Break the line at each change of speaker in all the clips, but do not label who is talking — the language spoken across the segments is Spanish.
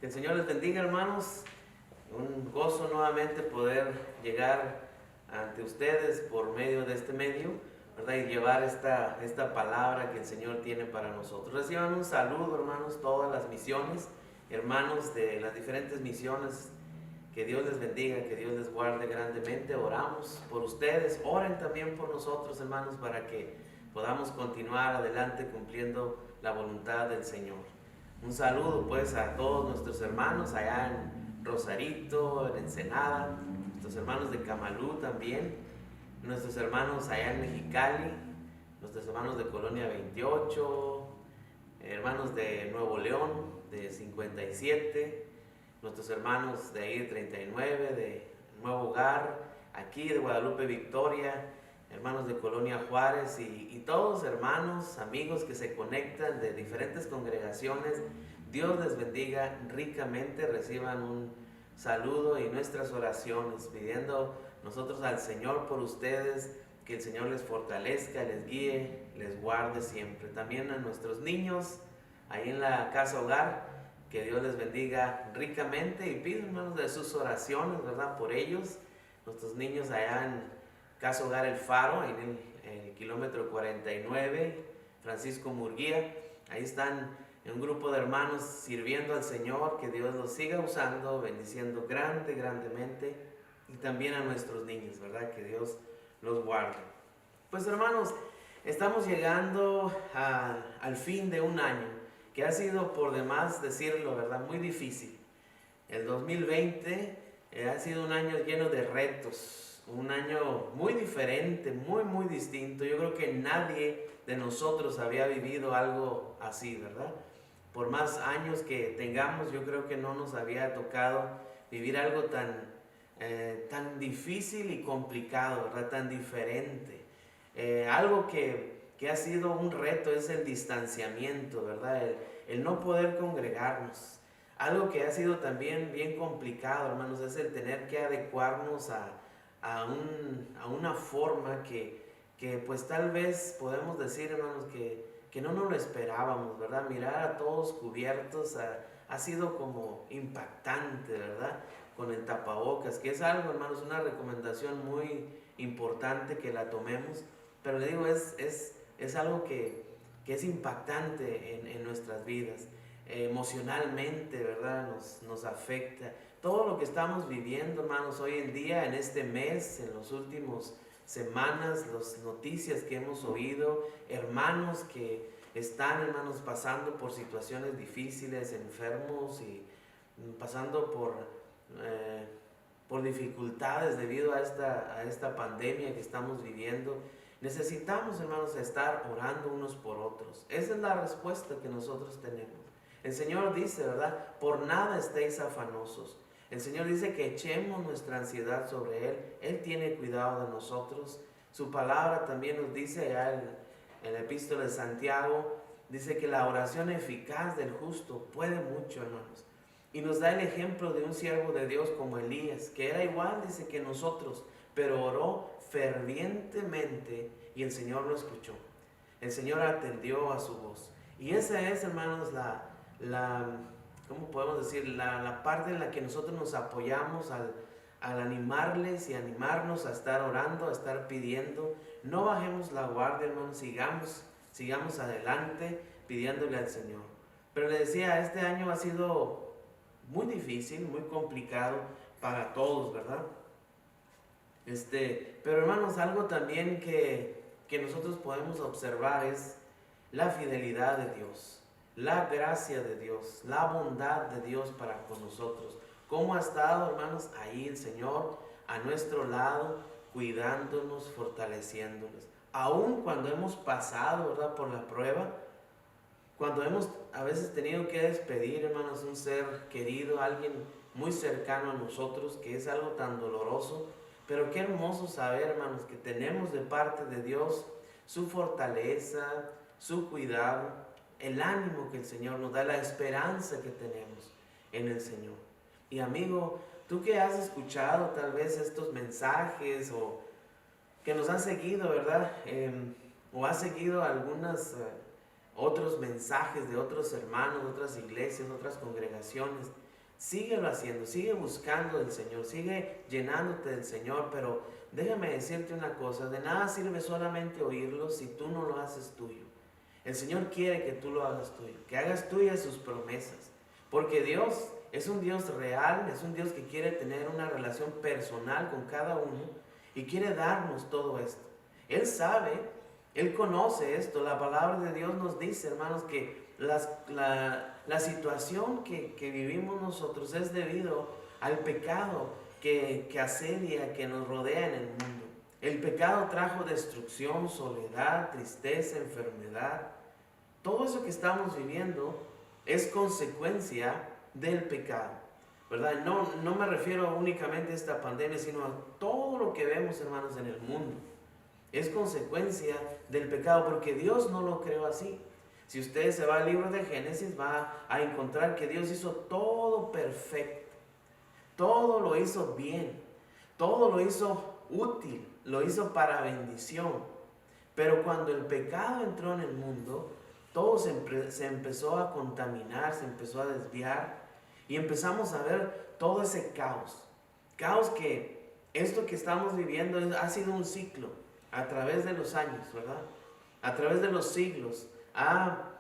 Que el Señor les bendiga, hermanos. Un gozo nuevamente poder llegar ante ustedes por medio de este medio, ¿verdad? Y llevar esta palabra que el Señor tiene para nosotros. Reciban un saludo, hermanos, todas las misiones, hermanos de las diferentes misiones. Que Dios les bendiga, que Dios les guarde grandemente. Oramos por ustedes, oren también por nosotros, hermanos, para que podamos continuar adelante cumpliendo la voluntad del Señor. Un saludo pues a todos nuestros hermanos allá en Rosarito, en Ensenada, nuestros hermanos de Camalú también, nuestros hermanos allá en Mexicali, nuestros hermanos de Colonia 28, hermanos de Nuevo León, de 57, nuestros hermanos de ahí de 39, de Nuevo Hogar, aquí de Guadalupe Victoria, hermanos de Colonia Juárez y todos hermanos, amigos que se conectan de diferentes congregaciones. Dios les bendiga ricamente, reciban un saludo y nuestras oraciones, pidiendo nosotros al Señor por ustedes, que el Señor les fortalezca, les guíe, les guarde siempre. También a nuestros niños ahí en la casa hogar, que Dios les bendiga ricamente y pido, hermanos, de sus oraciones, ¿verdad? Por ellos, nuestros niños allá en Casa Hogar El Faro, en el kilómetro 49, Francisco Murguía. Ahí están un grupo de hermanos sirviendo al Señor, que Dios los siga usando, bendiciendo grandemente, y también a nuestros niños, ¿verdad? Que Dios los guarde. Pues hermanos, estamos llegando al fin de un año, que ha sido, por demás decirlo, ¿verdad?, muy difícil. El 2020 ha sido un año lleno de retos, un año muy diferente, muy distinto. Yo creo que nadie de nosotros había vivido algo así, ¿verdad? Por más años que tengamos, yo creo que no nos había tocado vivir algo tan difícil y complicado, ¿verdad? Tan diferente. Algo que ha sido un reto es el distanciamiento, ¿verdad? El no poder congregarnos. Algo que ha sido también bien complicado, hermanos, es el tener que adecuarnos a una forma que pues tal vez podemos decir, hermanos, que no nos lo esperábamos, ¿verdad? Mirar a todos cubiertos ha sido como impactante, ¿verdad? Con el tapabocas, que es algo, hermanos, una recomendación muy importante que la tomemos, pero le digo, es algo que es impactante en nuestras vidas. Emocionalmente, ¿verdad? Nos afecta. Todo lo que estamos viviendo, hermanos, hoy en día, en este mes, en las últimas semanas, las noticias que hemos oído, hermanos que están, hermanos, pasando por situaciones difíciles, enfermos y pasando por dificultades debido a esta pandemia que estamos viviendo. Necesitamos, hermanos, estar orando unos por otros. Esa es la respuesta que nosotros tenemos. El Señor dice, ¿verdad? Por nada estéis afanosos. El Señor dice que echemos nuestra ansiedad sobre Él. Él tiene cuidado de nosotros. Su palabra también nos dice, allá en la epístola de Santiago, dice que la oración eficaz del justo puede mucho, hermanos. Y nos da el ejemplo de un siervo de Dios como Elías, que era igual, dice, que nosotros, pero oró fervientemente y el Señor lo escuchó. El Señor atendió a su voz. Y esa es, hermanos, ¿cómo podemos decir? La parte en la que nosotros nos apoyamos al animarles y animarnos a estar orando, a estar pidiendo. No bajemos la guardia, hermanos, sigamos adelante pidiéndole al Señor. Pero le decía, este año ha sido muy difícil, muy complicado para todos, ¿verdad? Pero hermanos, algo también que nosotros podemos observar es la fidelidad de Dios, la gracia de Dios, la bondad de Dios para con nosotros. ¿Cómo ha estado, hermanos, ahí el Señor a nuestro lado, cuidándonos, fortaleciéndonos? Aún cuando hemos pasado, ¿verdad?, por la prueba, cuando hemos a veces tenido que despedir, hermanos, un ser querido, alguien muy cercano a nosotros, que es algo tan doloroso. Pero qué hermoso saber, hermanos, que tenemos de parte de Dios su fortaleza, su cuidado, el ánimo que el Señor nos da, la esperanza que tenemos en el Señor. Y amigo, tú que has escuchado tal vez estos mensajes o que nos han seguido, ¿verdad? O has seguido algunas otros mensajes de otros hermanos, otras iglesias, otras congregaciones. Síguelo haciendo, sigue buscando del Señor, sigue llenándote del Señor, pero déjame decirte una cosa, de nada sirve solamente oírlo si tú no lo haces tuyo. El Señor quiere que tú lo hagas tuyo, que hagas tuyas sus promesas, porque Dios es un Dios real, es un Dios que quiere tener una relación personal con cada uno y quiere darnos todo esto. Él sabe, Él conoce esto. La palabra de Dios nos dice, hermanos, que la situación que vivimos nosotros es debido al pecado que asedia, que nos rodea en el mundo. El pecado trajo destrucción, soledad, tristeza, enfermedad. Todo eso que estamos viviendo es consecuencia del pecado, ¿verdad? No me refiero únicamente a esta pandemia, sino a todo lo que vemos, hermanos, en el mundo. Es consecuencia del pecado, porque Dios no lo creó así. Si usted se va al libro de Génesis, va a encontrar que Dios hizo todo perfecto. Todo lo hizo bien. Todo lo hizo útil. Lo hizo para bendición. Pero cuando el pecado entró en el mundo, todo se empezó a contaminar, se empezó a desviar. Y empezamos a ver todo ese caos. Caos que esto que estamos viviendo ha sido un ciclo a través de los años, ¿verdad? A través de los siglos ha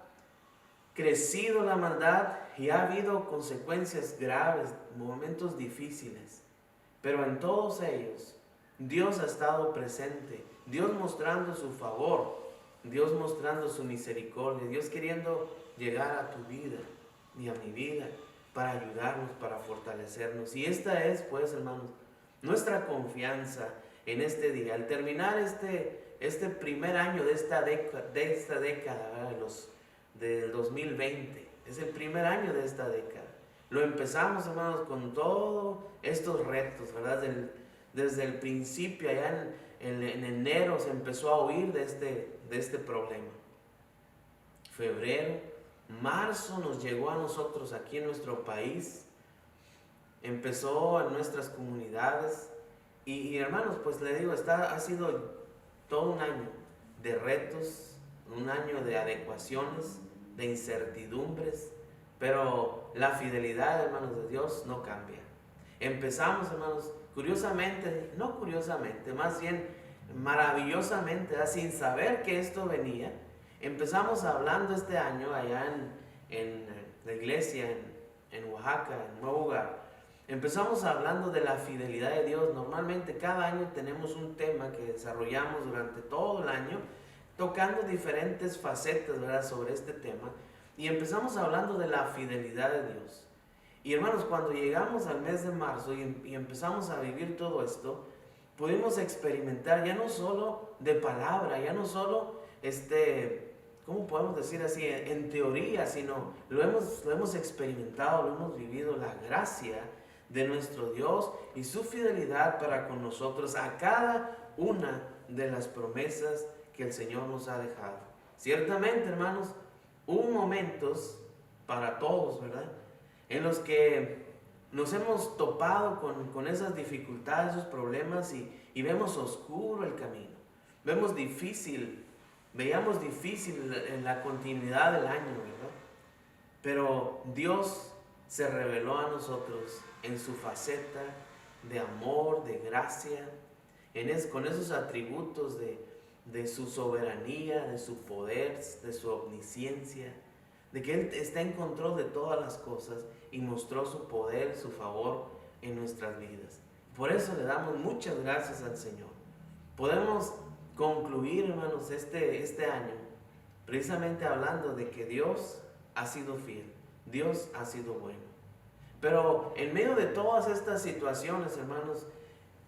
crecido la maldad y ha habido consecuencias graves, momentos difíciles. Pero en todos ellos, Dios ha estado presente, Dios mostrando su favor, Dios mostrando su misericordia, Dios queriendo llegar a tu vida y a mi vida para ayudarnos, para fortalecernos. Y esta es, pues, hermanos, nuestra confianza en este día. Al terminar este primer año de esta década, del 2020, es el primer año de esta década. Lo empezamos, hermanos, con todos estos retos, ¿verdad? Desde el principio, allá en enero, se empezó a oír de este problema. Febrero, marzo nos llegó a nosotros aquí en nuestro país, empezó en nuestras comunidades. Y hermanos, pues le digo, ha sido todo un año de retos, un año de adecuaciones, de incertidumbres, pero la fidelidad, hermanos, de Dios no cambia. Empezamos, hermanos, más bien maravillosamente, sin saber que esto venía. Empezamos hablando este año allá en la iglesia, en Oaxaca, en Nuevo Hogar. Empezamos hablando de la fidelidad de Dios. Normalmente cada año tenemos un tema que desarrollamos durante todo el año, tocando diferentes facetas, ¿verdad?, sobre este tema. Y empezamos hablando de la fidelidad de Dios. Y hermanos, cuando llegamos al mes de marzo y empezamos a vivir todo esto, pudimos experimentar ya no solo de palabra, ya no solo ¿cómo podemos decir así? En teoría, sino lo hemos experimentado, lo hemos vivido, la gracia de nuestro Dios y su fidelidad para con nosotros a cada una de las promesas que el Señor nos ha dejado. Ciertamente, hermanos, hubo momentos para todos, ¿verdad?, en los que nos hemos topado con esas dificultades, esos problemas y vemos oscuro el camino. Veíamos difícil en la continuidad del año, ¿verdad? Pero Dios se reveló a nosotros en su faceta de amor, de gracia, con esos atributos de su soberanía, de su poder, de su omnisciencia, de que Él está en control de todas las cosas y mostró su poder, su favor en nuestras vidas. Por eso le damos muchas gracias al Señor. Podemos concluir, hermanos, este año precisamente hablando de que Dios ha sido fiel, Dios ha sido bueno. Pero en medio de todas estas situaciones, hermanos,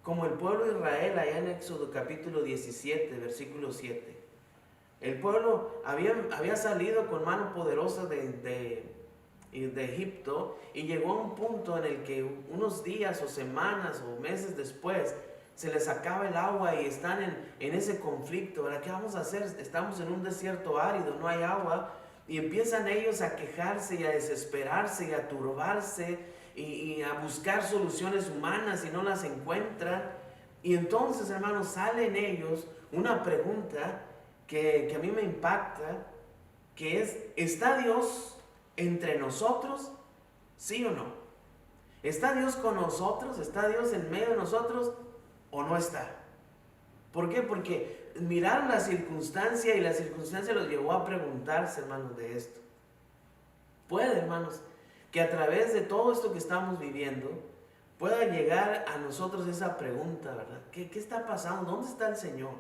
como el pueblo de Israel allá en Éxodo capítulo 17, versículo 7, el pueblo había salido con mano poderosa de Egipto y llegó a un punto en el que unos días o semanas o meses después se les acaba el agua y están en ese conflicto, ¿verdad? ¿Qué vamos a hacer? Estamos en un desierto árido, no hay agua. Y empiezan ellos a quejarse y a desesperarse y a turbarse y a buscar soluciones humanas y no las encuentran. Y entonces, hermanos, sale en ellos una pregunta que a mí me impacta, que es, ¿está Dios entre nosotros? ¿Sí o no? ¿Está Dios con nosotros? ¿Está Dios en medio de nosotros o no está? ¿Por qué? Porque miraron la circunstancia y la circunstancia los llevó a preguntarse, hermanos, de esto. Puede, hermanos, que a través de todo esto que estamos viviendo pueda llegar a nosotros esa pregunta, ¿verdad? ¿Qué está pasando? ¿Dónde está el Señor?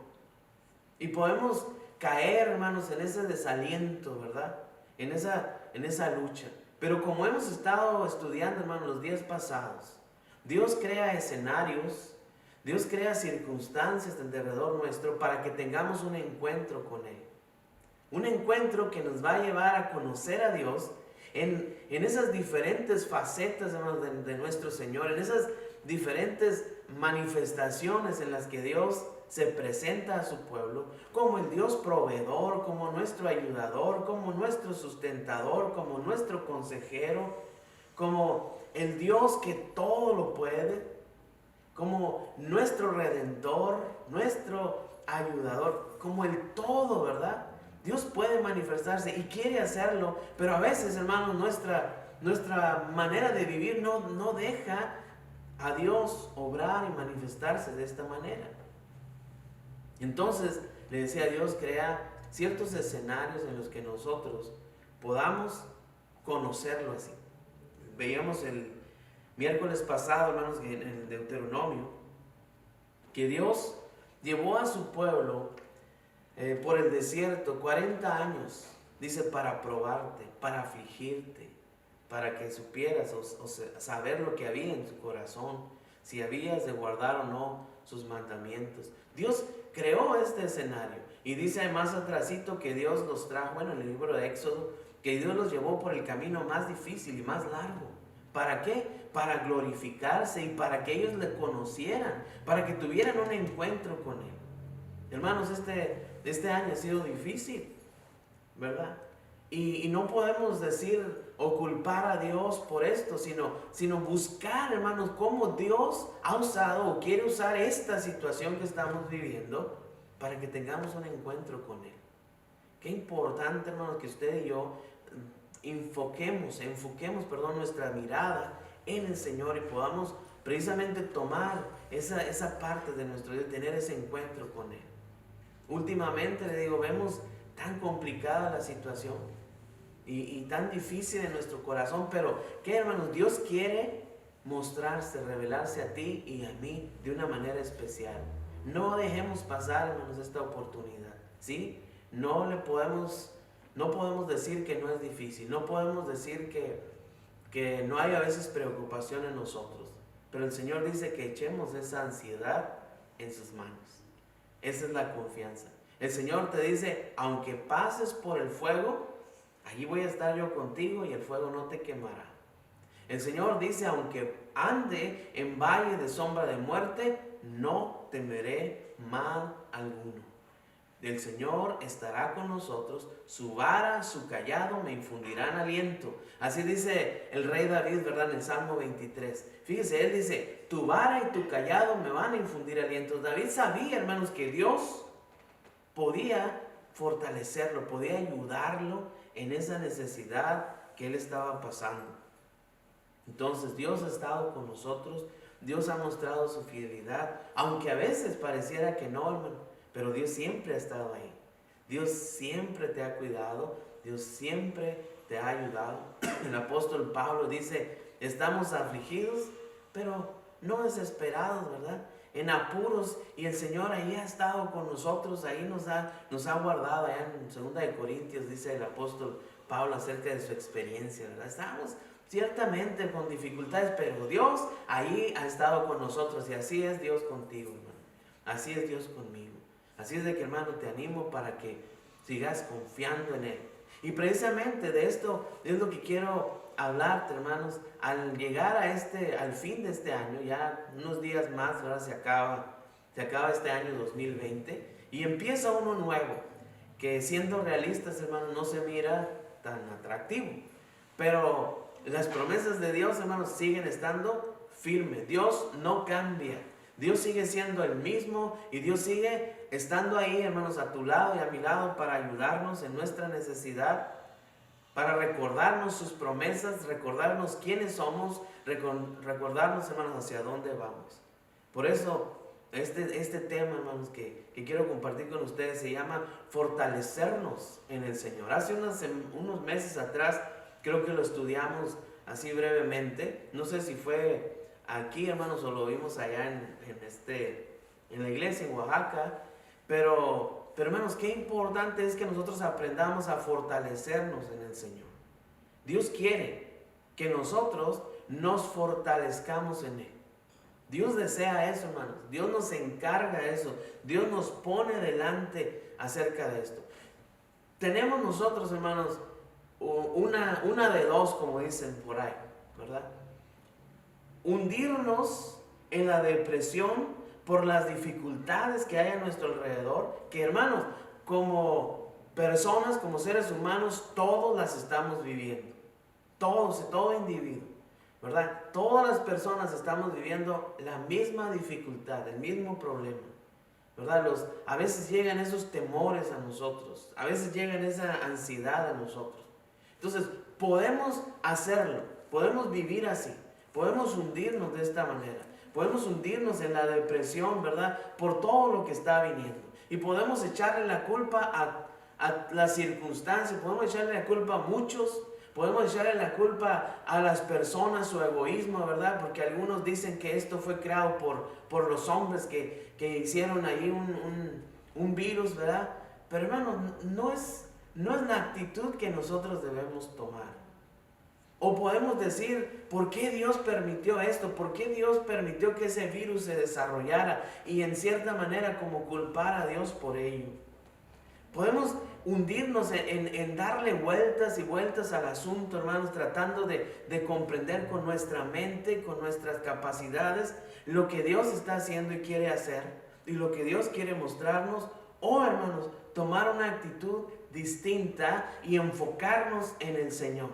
Y podemos caer, hermanos, en ese desaliento, ¿verdad? En esa lucha. Pero como hemos estado estudiando, hermanos, los días pasados, Dios crea escenarios, Dios crea circunstancias alrededor nuestro para que tengamos un encuentro con Él. Un encuentro que nos va a llevar a conocer a Dios en esas diferentes facetas, hermanos, de nuestro Señor, en esas diferentes manifestaciones en las que Dios se presenta a su pueblo, como el Dios proveedor, como nuestro ayudador, como nuestro sustentador, como nuestro consejero, como el Dios que todo lo puede, como nuestro redentor, nuestro ayudador, como el todo, ¿verdad? Dios puede manifestarse y quiere hacerlo, pero a veces, hermanos, nuestra manera de vivir no deja a Dios obrar y manifestarse de esta manera. Entonces, le decía, Dios crea ciertos escenarios en los que nosotros podamos conocerlo así. Veíamos el miércoles pasado, hermanos, en el Deuteronomio, que Dios llevó a su pueblo por el desierto 40 años, dice, para probarte, para afligirte, para que supieras o saber lo que había en tu corazón, si habías de guardar o no sus mandamientos. Dios creó este escenario y dice más atrásito que Dios los trajo en el libro de Éxodo, que Dios los llevó por el camino más difícil y más largo. ¿Para qué? Para glorificarse y para que ellos le conocieran, para que tuvieran un encuentro con Él. Hermanos, este año ha sido difícil, ¿verdad? Y no podemos decir o culpar a Dios por esto, sino buscar, hermanos, cómo Dios ha usado o quiere usar esta situación que estamos viviendo para que tengamos un encuentro con Él. Qué importante, hermanos, que usted y yo enfoquemos nuestra mirada en el Señor y podamos precisamente tomar esa parte de nuestro Dios, tener ese encuentro con Él. Últimamente, le digo, vemos tan complicada la situación y tan difícil en nuestro corazón, pero ¿qué, hermanos? Dios quiere mostrarse, revelarse a ti y a mí de una manera especial. No dejemos pasar, hermanos, esta oportunidad, ¿sí? No podemos decir que no es difícil, no podemos decir que no hay a veces preocupación en nosotros, pero el Señor dice que echemos esa ansiedad en sus manos. Esa es la confianza. El Señor te dice, aunque pases por el fuego, allí voy a estar yo contigo y el fuego no te quemará. El Señor dice, aunque ande en valle de sombra de muerte, no temeré mal alguno. El Señor estará con nosotros, su vara, su callado me infundirán aliento. Así dice el rey David, ¿verdad? En el Salmo 23. Fíjese, él dice, tu vara y tu callado me van a infundir aliento. David sabía, hermanos, que Dios podía fortalecerlo, podía ayudarlo en esa necesidad que él estaba pasando. Entonces Dios ha estado con nosotros, Dios ha mostrado su fidelidad, aunque a veces pareciera que no, hermano. Pero Dios siempre ha estado ahí. Dios siempre te ha cuidado. Dios siempre te ha ayudado. El apóstol Pablo dice, estamos afligidos, pero no desesperados, ¿verdad? En apuros, y el Señor ahí ha estado con nosotros, ahí nos ha guardado. Allá en 2 Corintios dice el apóstol Pablo acerca de su experiencia, ¿verdad? Estamos ciertamente con dificultades, pero Dios ahí ha estado con nosotros, y así es Dios contigo, hermano. Así es Dios conmigo. Así es de que, hermano, te animo para que sigas confiando en Él. Y precisamente de esto es lo que quiero hablarte, hermanos. Al llegar al fin de este año, ya unos días más, ¿verdad? Se acaba este año 2020 y empieza uno nuevo, que siendo realistas, hermanos, no se mira tan atractivo. Pero las promesas de Dios, hermanos, siguen estando firmes. Dios no cambia. Dios sigue siendo el mismo y Dios sigue estando ahí, hermanos, a tu lado y a mi lado para ayudarnos en nuestra necesidad, para recordarnos sus promesas, recordarnos quiénes somos, recordarnos, hermanos, hacia dónde vamos. Por eso, este tema, hermanos, que quiero compartir con ustedes se llama fortalecernos en el Señor. Hace unos meses atrás, creo que lo estudiamos así brevemente. No sé si fue aquí, hermanos, o lo vimos allá en la iglesia en Oaxaca. Pero hermanos, qué importante es que nosotros aprendamos a fortalecernos en el Señor. Dios quiere que nosotros nos fortalezcamos en Él. Dios desea eso, hermanos. Dios nos encarga eso. Dios nos pone delante acerca de esto. Tenemos nosotros, hermanos, una de dos, como dicen por ahí, ¿verdad? Hundirnos en la depresión por las dificultades que hay a nuestro alrededor, que, hermanos, como personas, como seres humanos, todos las estamos viviendo. Todo individuo, ¿verdad? Todas las personas estamos viviendo la misma dificultad, el mismo problema, ¿verdad? A veces llegan esos temores a nosotros, a veces llegan esa ansiedad a nosotros. Entonces, podemos hacerlo, podemos vivir así, podemos hundirnos de esta manera, podemos hundirnos en la depresión, ¿verdad? Por todo lo que está viniendo. Y podemos echarle la culpa a las circunstancias, podemos echarle la culpa a muchos. Podemos echarle la culpa a las personas, su egoísmo, ¿verdad? Porque algunos dicen que esto fue creado por los hombres que hicieron ahí un virus, ¿verdad? Pero hermano, no es la actitud que nosotros debemos tomar. O podemos decir, ¿por qué Dios permitió esto? ¿Por qué Dios permitió que ese virus se desarrollara? Y en cierta manera como culpar a Dios por ello. Podemos hundirnos en darle vueltas y vueltas al asunto, hermanos, tratando de comprender con nuestra mente, con nuestras capacidades, lo que Dios está haciendo y quiere hacer, y lo que Dios quiere mostrarnos, o, hermanos, tomar una actitud distinta y enfocarnos en el Señor,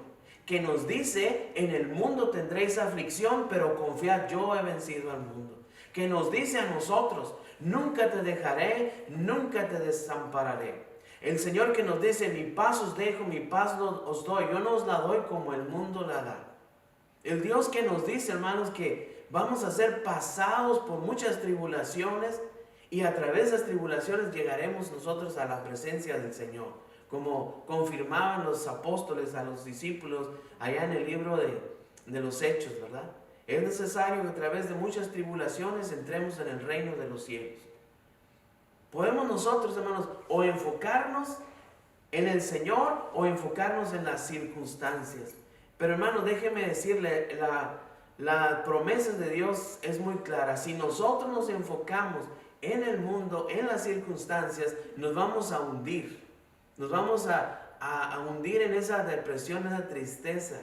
que nos dice, en el mundo tendréis aflicción, pero confiad, yo he vencido al mundo. Que nos dice a nosotros, nunca te dejaré, nunca te desampararé. El Señor que nos dice, mi paz os dejo, mi paz os doy, yo no os la doy como el mundo la da. El Dios que nos dice, hermanos, que vamos a ser pasados por muchas tribulaciones y a través de esas tribulaciones llegaremos nosotros a la presencia del Señor, como confirmaban los apóstoles a los discípulos allá en el libro de los Hechos, ¿verdad? Es necesario que a través de muchas tribulaciones entremos en el reino de los cielos. Podemos nosotros, hermanos, o enfocarnos en el Señor o enfocarnos en las circunstancias. Pero, hermano, déjeme decirle, la promesa de Dios es muy clara. Si nosotros nos enfocamos en el mundo, en las circunstancias, nos vamos a hundir. Nos vamos a hundir en esa depresión, esa tristeza.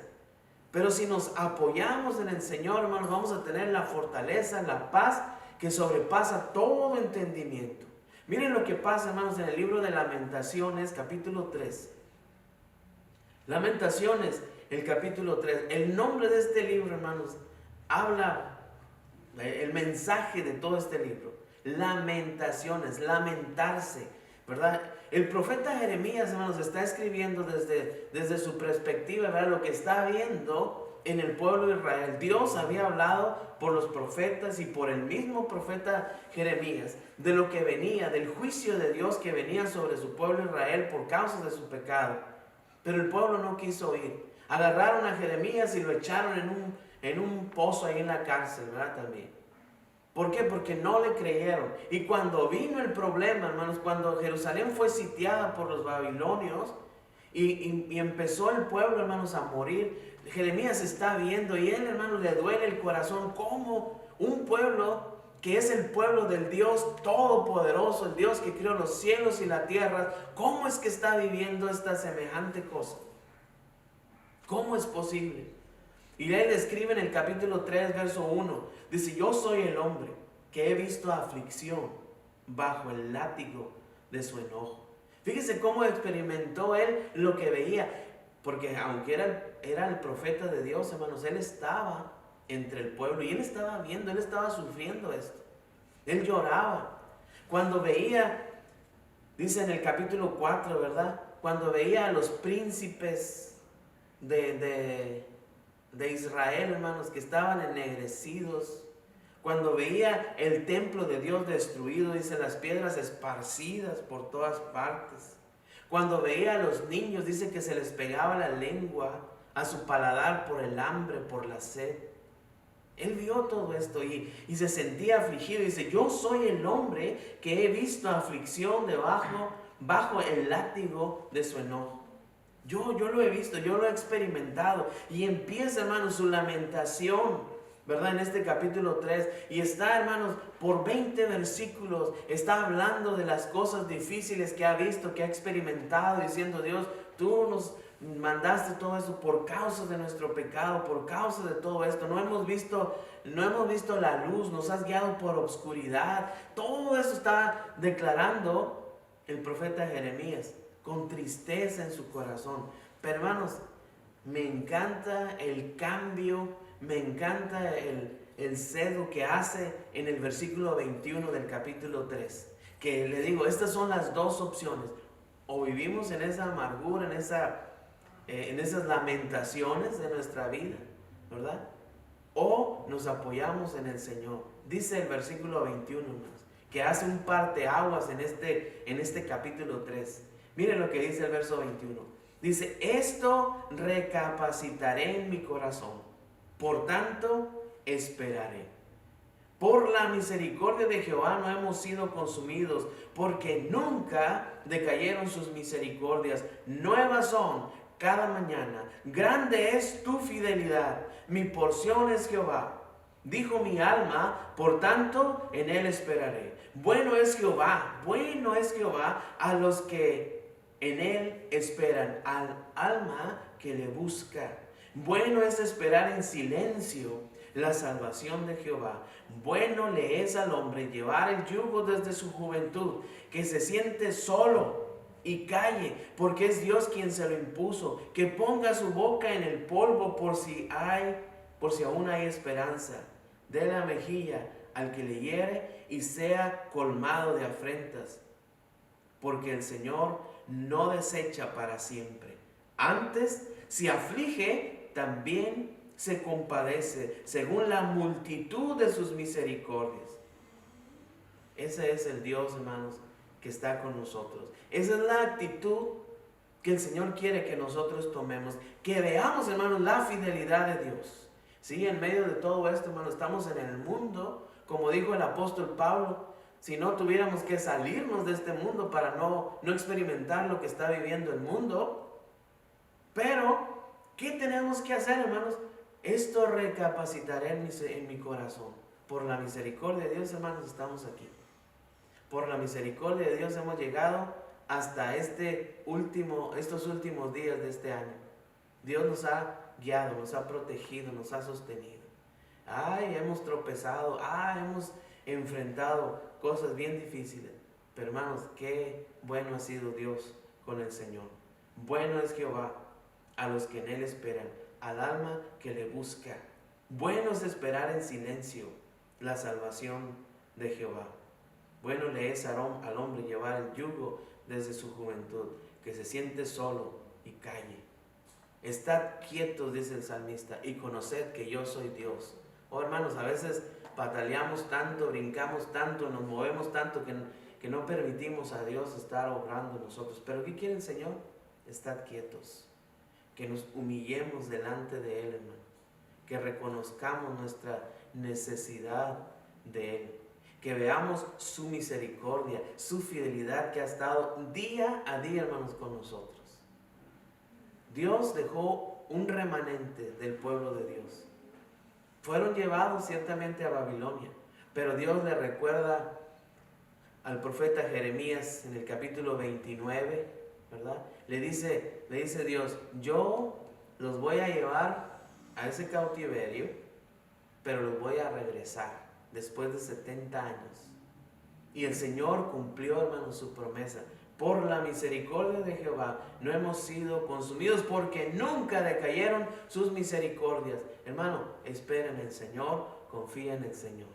Pero si nos apoyamos en el Señor, hermanos, vamos a tener la fortaleza, la paz que sobrepasa todo entendimiento. Miren lo que pasa, hermanos, en el libro de Lamentaciones, capítulo 3. Lamentaciones, el capítulo 3. El nombre de este libro, hermanos, habla el mensaje de todo este libro. Lamentaciones, lamentarse, ¿verdad? El profeta Jeremías, hermanos, está escribiendo desde su perspectiva, ¿verdad? Lo que está viendo en el pueblo de Israel. Dios había hablado por los profetas y por el mismo profeta Jeremías de lo que venía, del juicio de Dios que venía sobre su pueblo Israel por causa de su pecado. Pero el pueblo no quiso oír. Agarraron a Jeremías y lo echaron en un pozo ahí en la cárcel, ¿verdad? También. ¿Por qué? Porque no le creyeron. Y cuando vino el problema, hermanos, cuando Jerusalén fue sitiada por los babilonios y empezó el pueblo, hermanos, a morir, Jeremías está viendo y él, hermanos, le duele el corazón como un pueblo que es el pueblo del Dios Todopoderoso, el Dios que creó los cielos y la tierra, ¿cómo es que está viviendo esta semejante cosa? ¿Cómo es posible? Y él escribe en el capítulo 3, verso 1, dice, yo soy el hombre que he visto aflicción bajo el látigo de su enojo. Fíjese cómo experimentó él lo que veía, porque aunque era el profeta de Dios, hermanos, él estaba entre el pueblo y él estaba viendo, él estaba sufriendo esto. Él lloraba. Cuando veía, dice en el capítulo 4, ¿verdad? Cuando veía a los príncipes de Israel, hermanos, que estaban ennegrecidos. Cuando veía el templo de Dios destruido, dice, las piedras esparcidas por todas partes. Cuando veía a los niños, dice que se les pegaba la lengua a su paladar por el hambre, por la sed. Él vio todo esto y se sentía afligido. Dice, yo soy el hombre que he visto aflicción bajo el látigo de su enojo. Yo lo he visto, yo lo he experimentado. Y empieza, hermanos, su lamentación, ¿verdad? En este capítulo 3. Y está, hermanos, por 20 versículos, está hablando de las cosas difíciles que ha visto, que ha experimentado, diciendo, Dios, tú nos mandaste todo eso por causa de nuestro pecado, por causa de todo esto. No hemos visto la luz, nos has guiado por obscuridad. Todo eso está declarando el profeta Jeremías, con tristeza en su corazón. Pero hermanos, me encanta el cambio, me encanta el celo que hace en el versículo 21 del capítulo 3. Que le digo, estas son las dos opciones. O vivimos en esa amargura, en esas lamentaciones de nuestra vida, ¿verdad? O nos apoyamos en el Señor. Dice el versículo 21, que hace un parteaguas en este capítulo 3. Miren lo que dice el verso 21. Dice, esto recapacitaré en mi corazón, por tanto esperaré. Por la misericordia de Jehová no hemos sido consumidos, porque nunca decayeron sus misericordias. Nuevas son cada mañana. Grande es tu fidelidad. Mi porción es Jehová. Dijo mi alma, por tanto en él esperaré. Bueno es Jehová a los que en él esperan, al alma que le busca. Bueno es esperar en silencio la salvación de Jehová. Bueno le es al hombre llevar el yugo desde su juventud, que se siente solo y calle, porque es Dios quien se lo impuso, que ponga su boca en el polvo por si aún hay esperanza. Dé la mejilla al que le hiere y sea colmado de afrentas, porque el Señor no desecha para siempre. Antes, si aflige, también se compadece, según la multitud de sus misericordias. Ese es el Dios, hermanos, que está con nosotros. Esa es la actitud que el Señor quiere que nosotros tomemos. Que veamos, hermanos, la fidelidad de Dios. Sí, en medio de todo esto, hermanos, estamos en el mundo, como dijo el apóstol Pablo. Si no tuviéramos que salirnos de este mundo para no experimentar lo que está viviendo el mundo. Pero, ¿qué tenemos que hacer, hermanos? Esto recapacitaré en mi corazón. Por la misericordia de Dios, hermanos, estamos aquí. Por la misericordia de Dios hemos llegado hasta estos últimos días de este año. Dios nos ha guiado, nos ha protegido, nos ha sostenido. Hemos tropezado, hemos enfrentado cosas bien difíciles. Pero hermanos, qué bueno ha sido Dios con el Señor. Bueno es Jehová a los que en él esperan, al alma que le busca. Bueno es esperar en silencio la salvación de Jehová. Bueno le es al hombre llevar el yugo desde su juventud, que se siente solo y calle. Estad quietos, dice el salmista, y conoced que yo soy Dios. Oh, hermanos, a veces pataleamos tanto, brincamos tanto, nos movemos tanto que no permitimos a Dios estar obrando en nosotros. Pero ¿qué quiere el Señor? Estad quietos. Que nos humillemos delante de Él, hermano. Que reconozcamos nuestra necesidad de Él. Que veamos su misericordia, su fidelidad que ha estado día a día, hermanos, con nosotros. Dios dejó un remanente del pueblo de Dios. Fueron llevados ciertamente a Babilonia, pero Dios le recuerda al profeta Jeremías en el capítulo 29, ¿verdad? Le dice Dios, yo los voy a llevar a ese cautiverio, pero los voy a regresar después de 70 años. Y el Señor cumplió, hermanos, su promesa. Por la misericordia de Jehová no hemos sido consumidos, porque nunca decayeron sus misericordias. Hermano, espera en el Señor, confía en el Señor.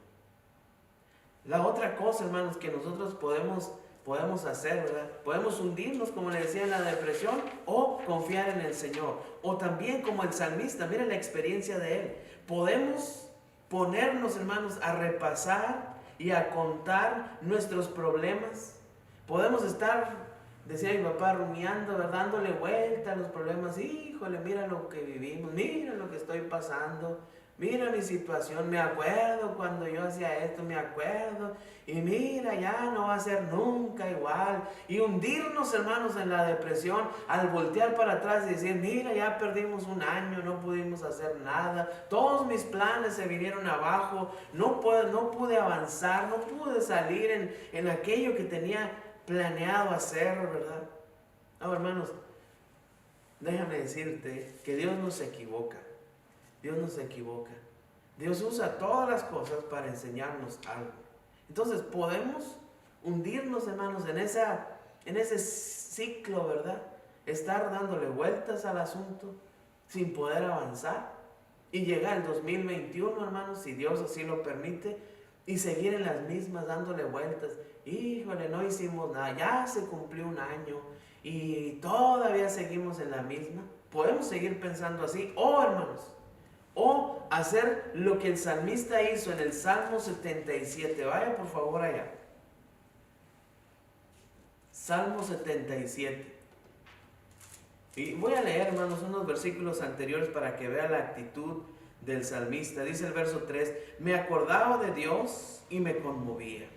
La otra cosa, hermanos, que nosotros podemos hacer, ¿verdad? Podemos hundirnos, como le decía, en la depresión, o confiar en el Señor. O también como el salmista, miren la experiencia de él. Podemos ponernos, hermanos, a repasar y a contar nuestros problemas. Podemos estar, decía mi papá, rumiando, ¿verdad? Dándole vuelta a los problemas. Híjole, mira lo que vivimos, mira lo que estoy pasando. Mira mi situación, me acuerdo cuando yo hacía esto, me acuerdo. Y mira, ya no va a ser nunca igual. Y hundirnos, hermanos, en la depresión al voltear para atrás y decir, mira, ya perdimos un año, no pudimos hacer nada. Todos mis planes se vinieron abajo, no pude avanzar, no pude salir en aquello que tenía planeado hacer, ¿verdad? No, hermanos, déjame decirte que Dios no se equivoca. Dios no se equivoca. Dios usa todas las cosas para enseñarnos algo. Entonces podemos hundirnos, hermanos, en ese ciclo, ¿verdad? Estar dándole vueltas al asunto sin poder avanzar. Y llegar el 2021, hermanos, si Dios así lo permite, y seguir en las mismas dándole vueltas. Híjole, no hicimos nada, ya se cumplió un año y todavía seguimos en la misma. Podemos seguir pensando así, hermanos, o hacer lo que el salmista hizo en el Salmo 77. Vaya por favor allá. Salmo 77. Y voy a leer, hermanos, unos versículos anteriores para que vea la actitud del salmista. Dice el verso 3: me acordaba de Dios y me conmovía.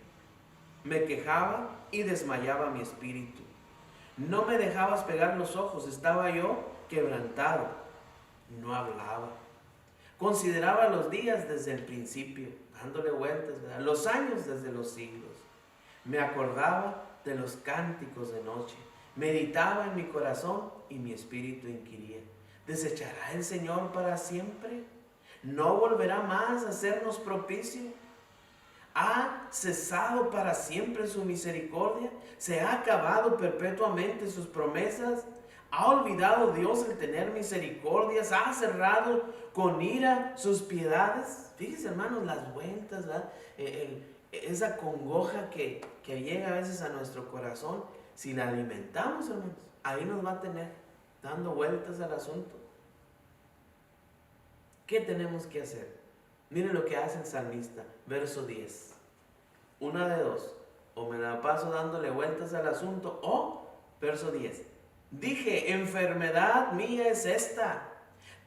Me quejaba y desmayaba mi espíritu. No me dejabas pegar los ojos, estaba yo quebrantado. No hablaba. Consideraba los días desde el principio, dándole vueltas, ¿verdad? Los años desde los siglos. Me acordaba de los cánticos de noche. Meditaba en mi corazón y mi espíritu inquiría. ¿Desechará el Señor para siempre? ¿No volverá más a hacernos propicio? ¿Ha cesado para siempre su misericordia? ¿Se ha acabado perpetuamente sus promesas? ¿Ha olvidado Dios el tener misericordias? ¿Ha cerrado con ira sus piedades? Fíjense, hermanos, las vueltas, ¿verdad? Esa congoja que llega a veces a nuestro corazón, si la alimentamos, hermanos, ahí nos va a tener dando vueltas al asunto. ¿Qué tenemos que hacer? Miren lo que hace el salmista, verso 10. Una de dos: o me la paso dándole vueltas al asunto, o, verso 10, dije, enfermedad mía es esta.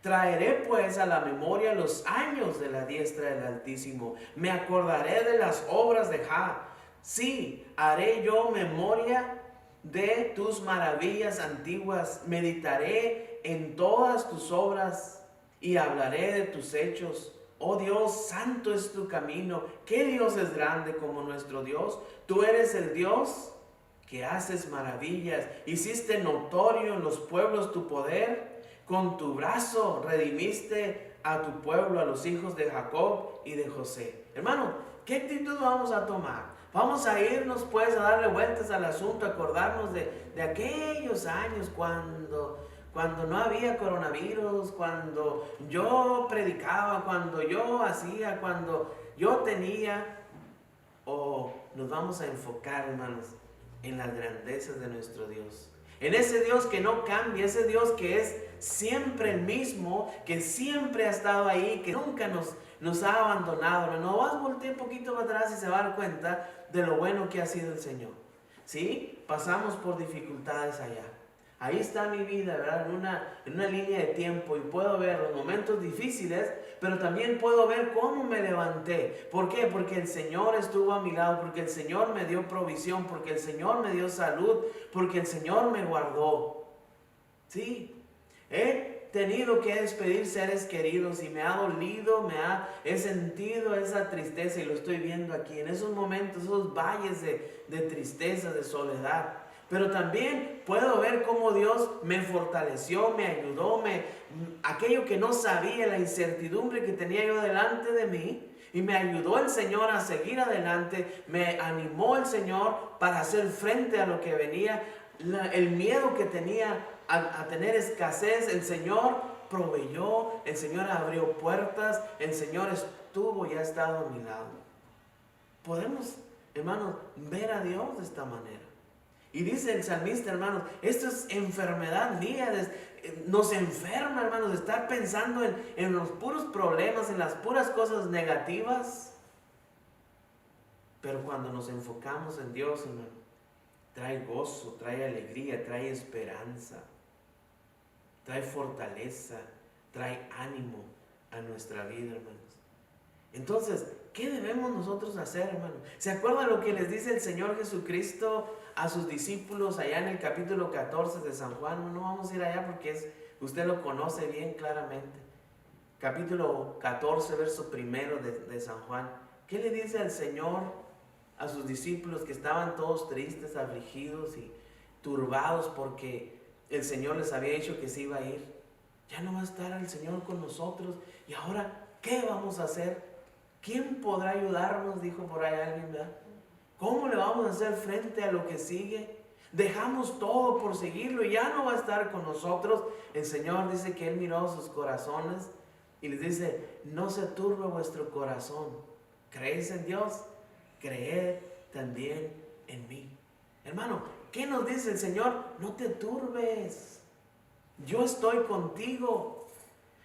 Traeré pues a la memoria los años de la diestra del Altísimo. Me acordaré de las obras de Jah. Sí, haré yo memoria de tus maravillas antiguas. Meditaré en todas tus obras y hablaré de tus hechos. Oh Dios, santo es tu camino. ¿Qué Dios es grande como nuestro Dios? Tú eres el Dios que haces maravillas. Hiciste notorio en los pueblos tu poder. Con tu brazo redimiste a tu pueblo, a los hijos de Jacob y de José. Hermano, ¿qué actitud vamos a tomar? Vamos a irnos pues a darle vueltas al asunto, a acordarnos de aquellos años cuando no había coronavirus, cuando yo predicaba, cuando yo hacía, cuando yo tenía. O nos vamos a enfocar, hermanos, en las grandezas de nuestro Dios, en ese Dios que no cambia, ese Dios que es siempre el mismo, que siempre ha estado ahí, que nunca nos ha abandonado. No vas a voltear un poquito para atrás y se va a dar cuenta de lo bueno que ha sido el Señor. ¿Sí? Pasamos por dificultades allá. Ahí está mi vida, ¿verdad? En una línea de tiempo, y puedo ver los momentos difíciles, pero también puedo ver cómo me levanté. ¿Por qué? Porque el Señor estuvo a mi lado, porque el Señor me dio provisión, porque el Señor me dio salud, porque el Señor me guardó. Sí, he tenido que despedir seres queridos y me ha dolido, he sentido esa tristeza, y lo estoy viendo aquí, en esos momentos, esos valles de tristeza, de soledad. Pero también puedo ver cómo Dios me fortaleció, me ayudó, aquello que no sabía, la incertidumbre que tenía yo delante de mí, y me ayudó el Señor a seguir adelante, me animó el Señor para hacer frente a lo que venía, el miedo que tenía a tener escasez. El Señor proveyó, el Señor abrió puertas, el Señor estuvo y ha estado a mi lado. podemos, hermanos, ver a Dios de esta manera. Y dice el salmista, hermanos, esto es enfermedad mía, nos enferma, hermanos, de estar pensando en los puros problemas, en las puras cosas negativas. Pero cuando nos enfocamos en Dios, hermano, trae gozo, trae alegría, trae esperanza, trae fortaleza, trae ánimo a nuestra vida, hermanos. Entonces, ¿qué debemos nosotros hacer, hermanos? ¿Se acuerdan lo que les dice el Señor Jesucristo a sus discípulos allá en el capítulo 14 de San Juan? No vamos a ir allá porque usted lo conoce bien claramente. Capítulo 14, verso 1 de San Juan. ¿Qué le dice el Señor a sus discípulos que estaban todos tristes, afligidos y turbados porque el Señor les había dicho que se iba a ir? Ya no va a estar el Señor con nosotros. ¿Y ahora qué vamos a hacer? ¿Quién podrá ayudarnos? Dijo por ahí alguien, ¿verdad? ¿Cómo le vamos a hacer frente a lo que sigue? Dejamos todo por seguirlo y ya no va a estar con nosotros. El Señor dice que Él miró sus corazones y les dice, no se turbe vuestro corazón. ¿Creéis en Dios? Creed también en mí. Hermano, ¿qué nos dice el Señor? No te turbes. Yo estoy contigo.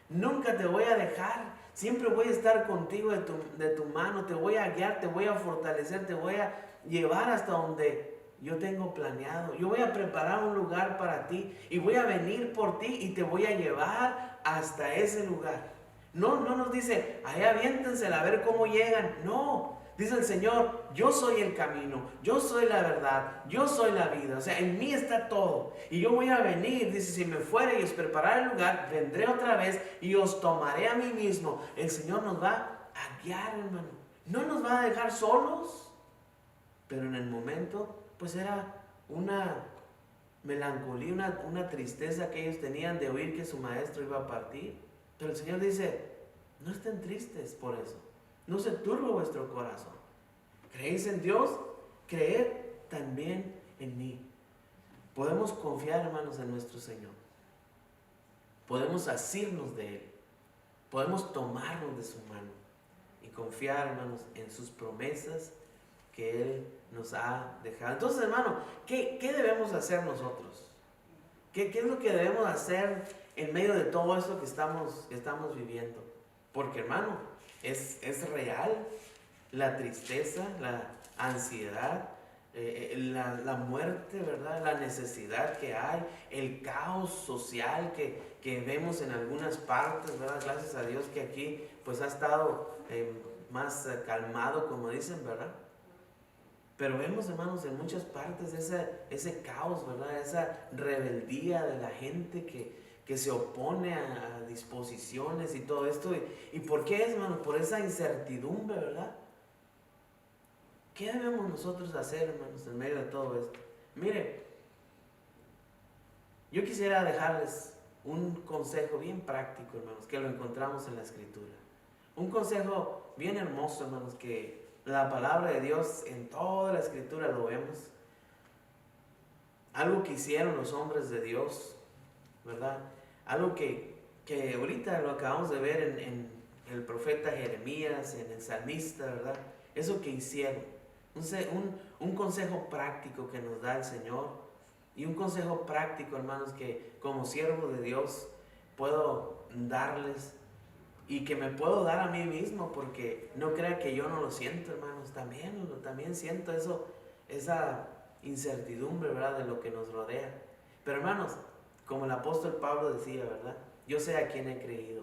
Nunca te voy a dejar. Siempre voy a estar contigo de tu mano. Te voy a guiar, te voy a fortalecer, te voy a llevar hasta donde yo tengo planeado. Yo voy a preparar un lugar para ti y voy a venir por ti y te voy a llevar hasta ese lugar. No nos dice, ahí aviéntensela a ver cómo llegan. No, dice el Señor, yo soy el camino, yo soy la verdad, yo soy la vida. O sea, en mí está todo. Y yo voy a venir, dice, si me fuera y os preparar el lugar, vendré otra vez y os tomaré a mí mismo. El Señor nos va a guiar, hermano. No nos va a dejar solos. Pero en el momento, pues era una melancolía, una tristeza que ellos tenían de oír que su maestro iba a partir. Pero el Señor dice, no estén tristes por eso. No se turbe vuestro corazón. ¿Creéis en Dios? Creed también en mí. Podemos confiar, hermanos, en nuestro Señor. Podemos asirnos de Él. Podemos tomarnos de su mano y confiar, hermanos, en sus promesas que Él nos ha dejado. Entonces, hermano, ¿qué debemos hacer nosotros? ¿Qué es lo que debemos hacer en medio de todo esto que estamos viviendo? Porque, hermano, es real la tristeza, la ansiedad, la muerte, ¿verdad? La necesidad que hay, el caos social que vemos en algunas partes, ¿verdad? Gracias a Dios que aquí pues ha estado más calmado, como dicen, ¿verdad? Pero vemos, hermanos, en muchas partes ese caos, ¿verdad? Esa rebeldía de la gente que se opone a disposiciones y todo esto. ¿Y por qué es, hermano? Por esa incertidumbre, ¿verdad? ¿Qué debemos nosotros hacer, hermanos, en medio de todo esto? Mire, yo quisiera dejarles un consejo bien práctico, hermanos, que lo encontramos en la Escritura. Un consejo bien hermoso, hermanos, que la palabra de Dios en toda la Escritura lo vemos. Algo que hicieron los hombres de Dios, ¿verdad? Algo que ahorita lo acabamos de ver en el profeta Jeremías, en el salmista, ¿verdad? Eso que hicieron. Un consejo práctico que nos da el Señor. Y un consejo práctico, hermanos, que como siervo de Dios puedo darles y que me puedo dar a mí mismo, porque no crea que yo no lo siento, hermanos. También siento esa incertidumbre, ¿verdad?, de lo que nos rodea. Pero, hermanos, como el apóstol Pablo decía, ¿verdad? Yo sé a quién he creído.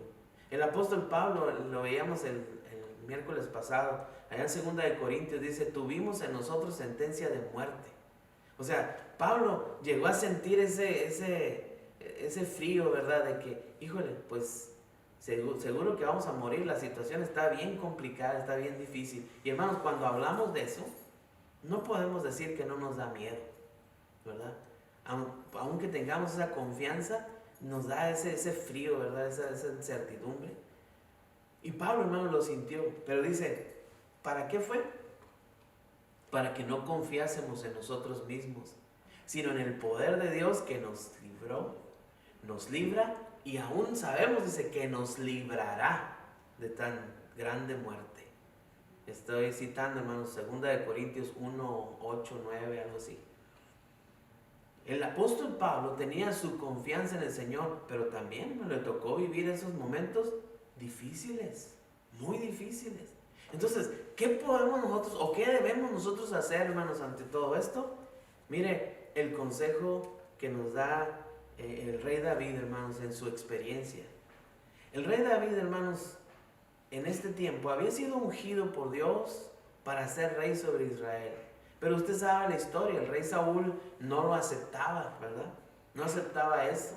El apóstol Pablo, lo veíamos el miércoles pasado, allá en 2 Corintios, dice, tuvimos en nosotros sentencia de muerte. O sea, Pablo llegó a sentir ese frío, ¿verdad? De que, híjole, pues seguro que vamos a morir, la situación está bien complicada, está bien difícil. Y hermanos, cuando hablamos de eso, no podemos decir que no nos da miedo, ¿verdad? Aunque tengamos esa confianza, nos da ese frío, ¿verdad? Esa incertidumbre. Y Pablo, hermano, lo sintió, pero dice, ¿para qué fue? Para que no confiásemos en nosotros mismos, sino en el poder de Dios que nos libró, nos libra y aún sabemos, dice, que nos librará de tan grande muerte. Estoy citando, hermanos, 2 Corintios 1, 8, 9, algo así. El apóstol Pablo tenía su confianza en el Señor, pero también le tocó vivir esos momentos difíciles, muy difíciles. Entonces, ¿qué podemos nosotros o qué debemos nosotros hacer, hermanos, ante todo esto? Mire, el consejo que nos da el rey David, hermanos, en su experiencia. El rey David, hermanos, en este tiempo había sido ungido por Dios para ser rey sobre Israel. Pero usted sabe la historia, el rey Saúl no lo aceptaba, ¿verdad? No aceptaba eso.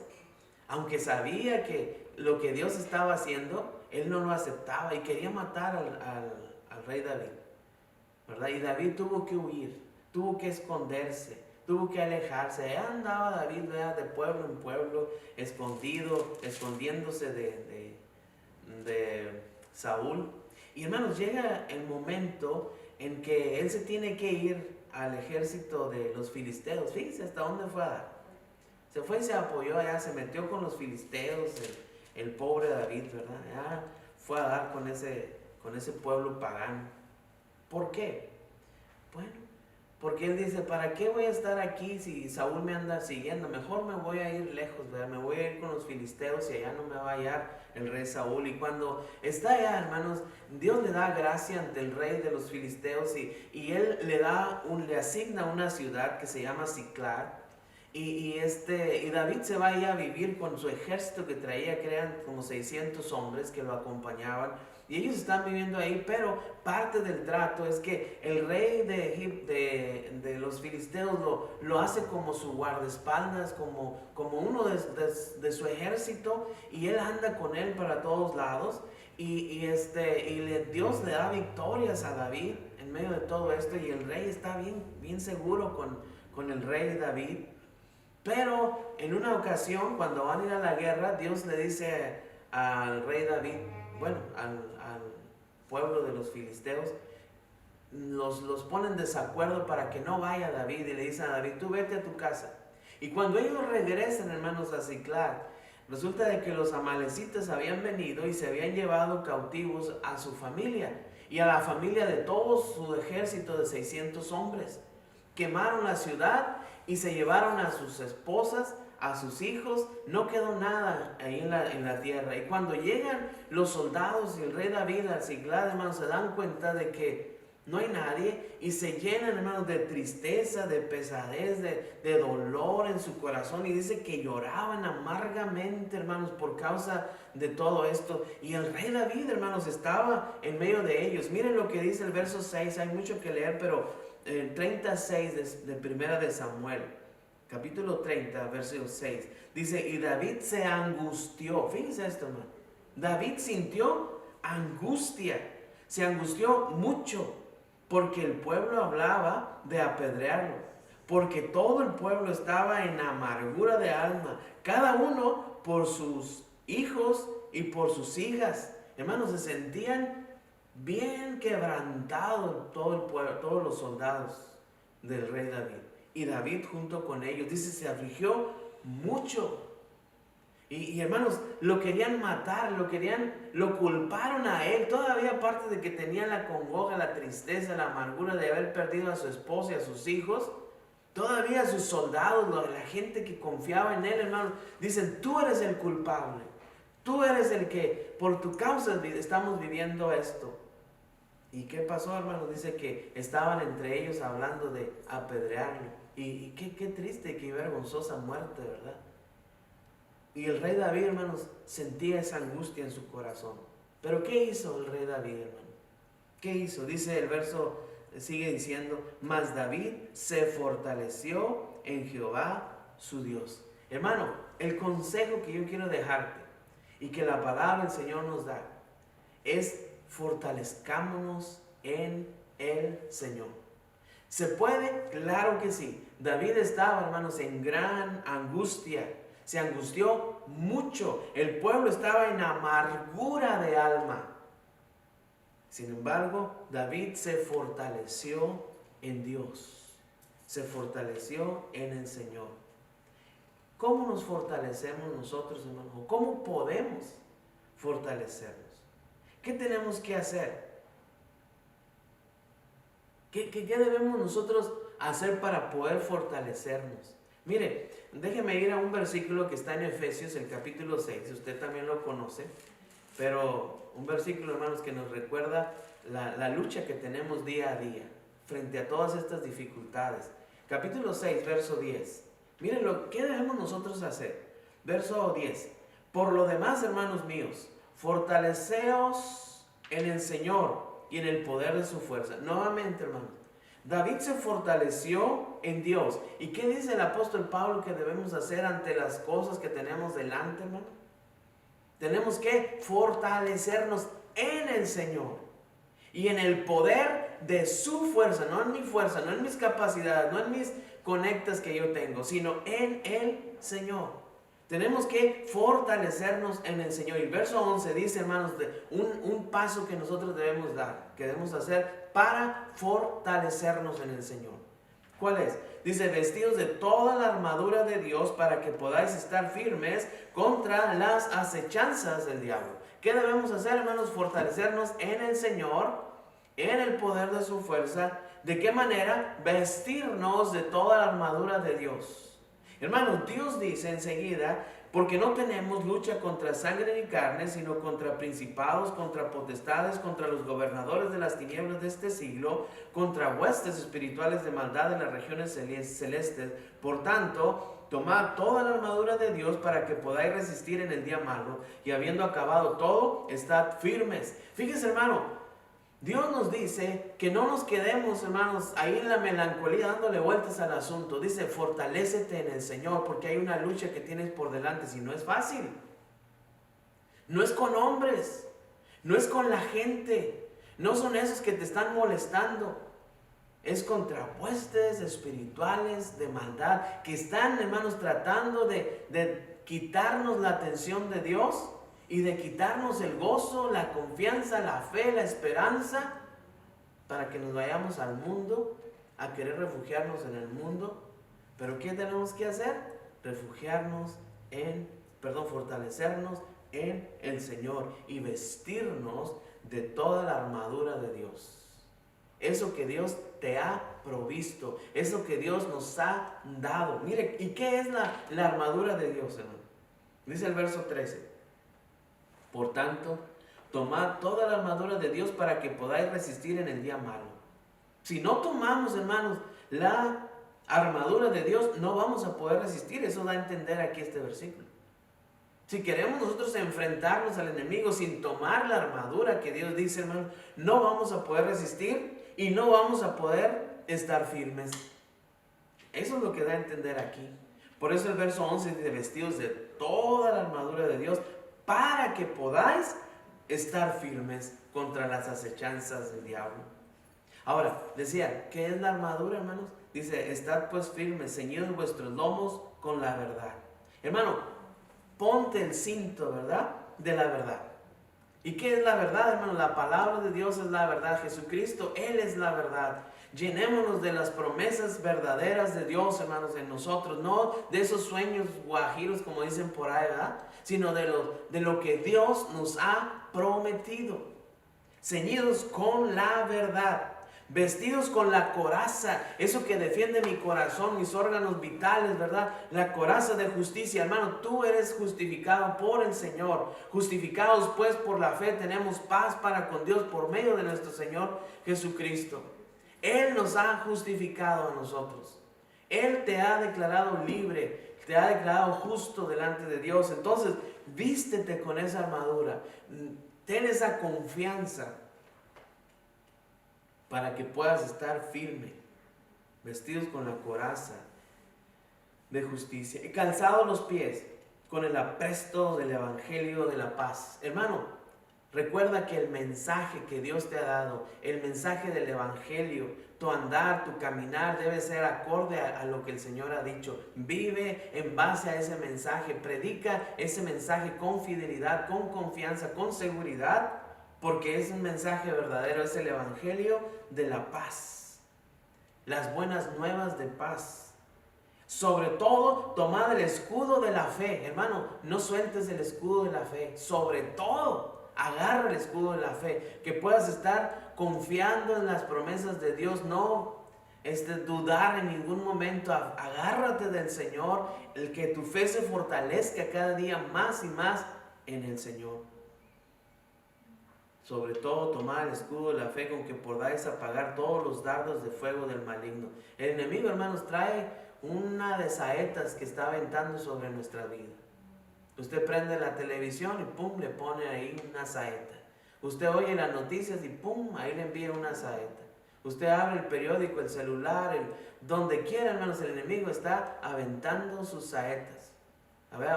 Aunque sabía que lo que Dios estaba haciendo, él no lo aceptaba y quería matar al rey David, ¿verdad? Y David tuvo que huir, tuvo que esconderse, tuvo que alejarse. Allá andaba David, ¿verdad? De pueblo en pueblo, escondiéndose de Saúl. Y hermanos, llega el momento en que él se tiene que ir al ejército de los filisteos. Fíjense hasta dónde fue a dar. Se fue y se apoyó allá, se metió con los filisteos, el pobre David, ¿verdad? Ya fue a dar con ese pueblo pagano. ¿Por qué? Bueno, porque él dice, ¿para qué voy a estar aquí si Saúl me anda siguiendo? Mejor me voy a ir lejos, ¿verdad? Me voy a ir con los filisteos y allá no me va a hallar el rey Saúl. Y cuando está allá, hermanos, Dios le da gracia ante el rey de los filisteos y él le asigna una ciudad que se llama Siclag. Y David se va a vivir con su ejército que traía, que eran como 600 hombres que lo acompañaban. Y ellos están viviendo ahí, pero parte del trato es que el rey de los filisteos lo hace como su guardaespaldas, como uno de su ejército, y él anda con él para todos lados. Dios le da victorias a David en medio de todo esto, y el rey está bien seguro con el rey David. Pero en una ocasión, cuando van a ir a la guerra, Dios le dice al rey David, bueno, al pueblo de los filisteos, los ponen en desacuerdo para que no vaya David, y le dicen a David, tú vete a tu casa. Y cuando ellos regresan, hermanos, a Siclag, resulta de que los amalecitas habían venido y se habían llevado cautivos a su familia y a la familia de todo su ejército de 600 hombres. Quemaron la ciudad y se llevaron a sus esposas, a sus hijos. No quedó nada ahí en la tierra. Y cuando llegan los soldados y el rey David a Siclag, hermanos, se dan cuenta de que no hay nadie y se llenan, hermanos, de tristeza, de pesadez, de dolor en su corazón, y dice que lloraban amargamente, hermanos, por causa de todo esto. Y el rey David, hermanos, estaba en medio de ellos. Miren lo que dice el verso 6, hay mucho que leer, pero el 36 de Primera de Samuel, capítulo 30, versículo 6, dice, y David se angustió. Fíjense esto, hermano. David sintió angustia, se angustió mucho, porque el pueblo hablaba de apedrearlo, porque todo el pueblo estaba en amargura de alma, cada uno por sus hijos y por sus hijas. Hermanos, se sentían bien quebrantado todo el pueblo, todos los soldados del rey David. Y David junto con ellos, dice, se afligió mucho. Y hermanos, lo querían matar, lo culparon a él. Todavía aparte de que tenía la congoja, la tristeza, la amargura de haber perdido a su esposa y a sus hijos, todavía sus soldados, la gente que confiaba en él, hermanos, dicen, tú eres el culpable. Tú eres el que por tu causa estamos viviendo esto. ¿Y qué pasó, hermanos? Dice que estaban entre ellos hablando de apedrearlo. Y qué triste, qué vergonzosa muerte, ¿verdad? Y el rey David, hermanos, sentía esa angustia en su corazón. Pero ¿qué hizo el rey David, hermano? ¿Qué hizo? Dice el verso, sigue diciendo, mas David se fortaleció en Jehová su Dios. Hermano, el consejo que yo quiero dejarte y que la palabra del Señor nos da es fortalezcámonos en el Señor. ¿Se puede? Claro que sí. David estaba, hermanos, en gran angustia. Se angustió mucho. El pueblo estaba en amargura de alma. Sin embargo, David se fortaleció en Dios. Se fortaleció en el Señor. ¿Cómo nos fortalecemos nosotros, hermanos? ¿Cómo podemos fortalecernos? ¿Qué tenemos que hacer? ¿Qué debemos nosotros hacer para poder fortalecernos? Mire, déjeme ir a un versículo que está en Efesios, el capítulo 6, usted también lo conoce, pero un versículo, hermanos, que nos recuerda la lucha que tenemos día a día frente a todas estas dificultades. Capítulo 6, verso 10. Miren ¿qué debemos nosotros hacer? Verso 10. Por lo demás, hermanos míos, fortaleceos en el Señor y en el poder de su fuerza. Nuevamente, hermanos, David se fortaleció en Dios. ¿Y qué dice el apóstol Pablo que debemos hacer ante las cosas que tenemos delante, hermano? Tenemos que fortalecernos en el Señor y en el poder de su fuerza, no en mi fuerza, no en mis capacidades, no en mis conectas que yo tengo, sino en el Señor. Tenemos que fortalecernos en el Señor. Y el verso 11 dice, hermanos, un paso que nosotros debemos dar, que debemos hacer para fortalecernos en el Señor. ¿Cuál es? Dice, vestidos de toda la armadura de Dios para que podáis estar firmes contra las acechanzas del diablo. ¿Qué debemos hacer, hermanos? Fortalecernos en el Señor, en el poder de su fuerza. ¿De qué manera? Vestirnos de toda la armadura de Dios. Hermanos, Dios dice enseguida, porque no tenemos lucha contra sangre ni carne, sino contra principados, contra potestades, contra los gobernadores de las tinieblas de este siglo, contra huestes espirituales de maldad en las regiones celestes. Por tanto, tomad toda la armadura de Dios para que podáis resistir en el día malo, y habiendo acabado todo, estad firmes. Fíjese, hermano, Dios nos dice que no nos quedemos, hermanos, ahí en la melancolía dándole vueltas al asunto. Dice, fortalécete en el Señor, porque hay una lucha que tienes por delante. Si no es fácil, no es con hombres, no es con la gente, no son esos que te están molestando. Es contra huestes espirituales de maldad que están, hermanos, tratando de quitarnos la atención de Dios y de quitarnos el gozo, la confianza, la fe, la esperanza, para que nos vayamos al mundo, a querer refugiarnos en el mundo. Pero ¿qué tenemos que hacer? Fortalecernos en el Señor y vestirnos de toda la armadura de Dios. Eso que Dios te ha provisto, eso que Dios nos ha dado. Mire, ¿y qué es la armadura de Dios, hermano? Dice el verso 13. Por tanto, tomad toda la armadura de Dios para que podáis resistir en el día malo. Si no tomamos, hermanos, la armadura de Dios, no vamos a poder resistir. Eso da a entender aquí este versículo. Si queremos nosotros enfrentarnos al enemigo sin tomar la armadura que Dios dice, hermanos, no vamos a poder resistir y no vamos a poder estar firmes. Eso es lo que da a entender aquí. Por eso el verso 11 dice, vestidos de toda la armadura de Dios, para que podáis estar firmes contra las acechanzas del diablo. Ahora, decía, ¿qué es la armadura, hermanos? Dice, estad pues firmes, ceñidos vuestros lomos con la verdad. Hermano, ponte el cinto, ¿verdad? De la verdad. ¿Y qué es la verdad, hermano? La palabra de Dios es la verdad. Jesucristo, Él es la verdad. Llenémonos de las promesas verdaderas de Dios, hermanos, en nosotros. No de esos sueños guajiros, como dicen por ahí, ¿verdad? Sino de lo que Dios nos ha prometido. Ceñidos con la verdad. Vestidos con la coraza, eso que defiende mi corazón, mis órganos vitales, ¿verdad? La coraza de justicia, hermano, tú eres justificado por el Señor. Justificados pues por la fe tenemos paz para con Dios por medio de nuestro Señor Jesucristo. Él nos ha justificado a nosotros. Él te ha declarado libre, te ha declarado justo delante de Dios. Entonces, vístete con esa armadura, ten esa confianza, para que puedas estar firme, vestidos con la coraza de justicia y calzados los pies con el apresto del evangelio de la paz. Hermano, recuerda que el mensaje que Dios te ha dado, el mensaje del evangelio, tu andar, tu caminar debe ser acorde a lo que el Señor ha dicho. Vive en base a ese mensaje, predica ese mensaje con fidelidad, con confianza, con seguridad, porque es un mensaje verdadero, es el evangelio de la paz, las buenas nuevas de paz. Sobre todo, tomad el escudo de la fe. Hermano, no sueltes el escudo de la fe. Sobre todo, Agarra el escudo de la fe, que puedas estar confiando en las promesas de Dios, no dudar en ningún momento. Agárrate del Señor, el que tu fe se fortalezca cada día más y más en el Señor. Sobre todo tomar el escudo de la fe con que podáis apagar todos los dardos de fuego del maligno. El enemigo, hermanos, trae una de saetas que está aventando sobre nuestra vida. Usted prende la televisión y pum, le pone ahí una saeta. Usted oye las noticias y pum, ahí le envía una saeta. Usted abre el periódico, el celular, donde quiera, hermanos, el enemigo está aventando sus saetas. A ver,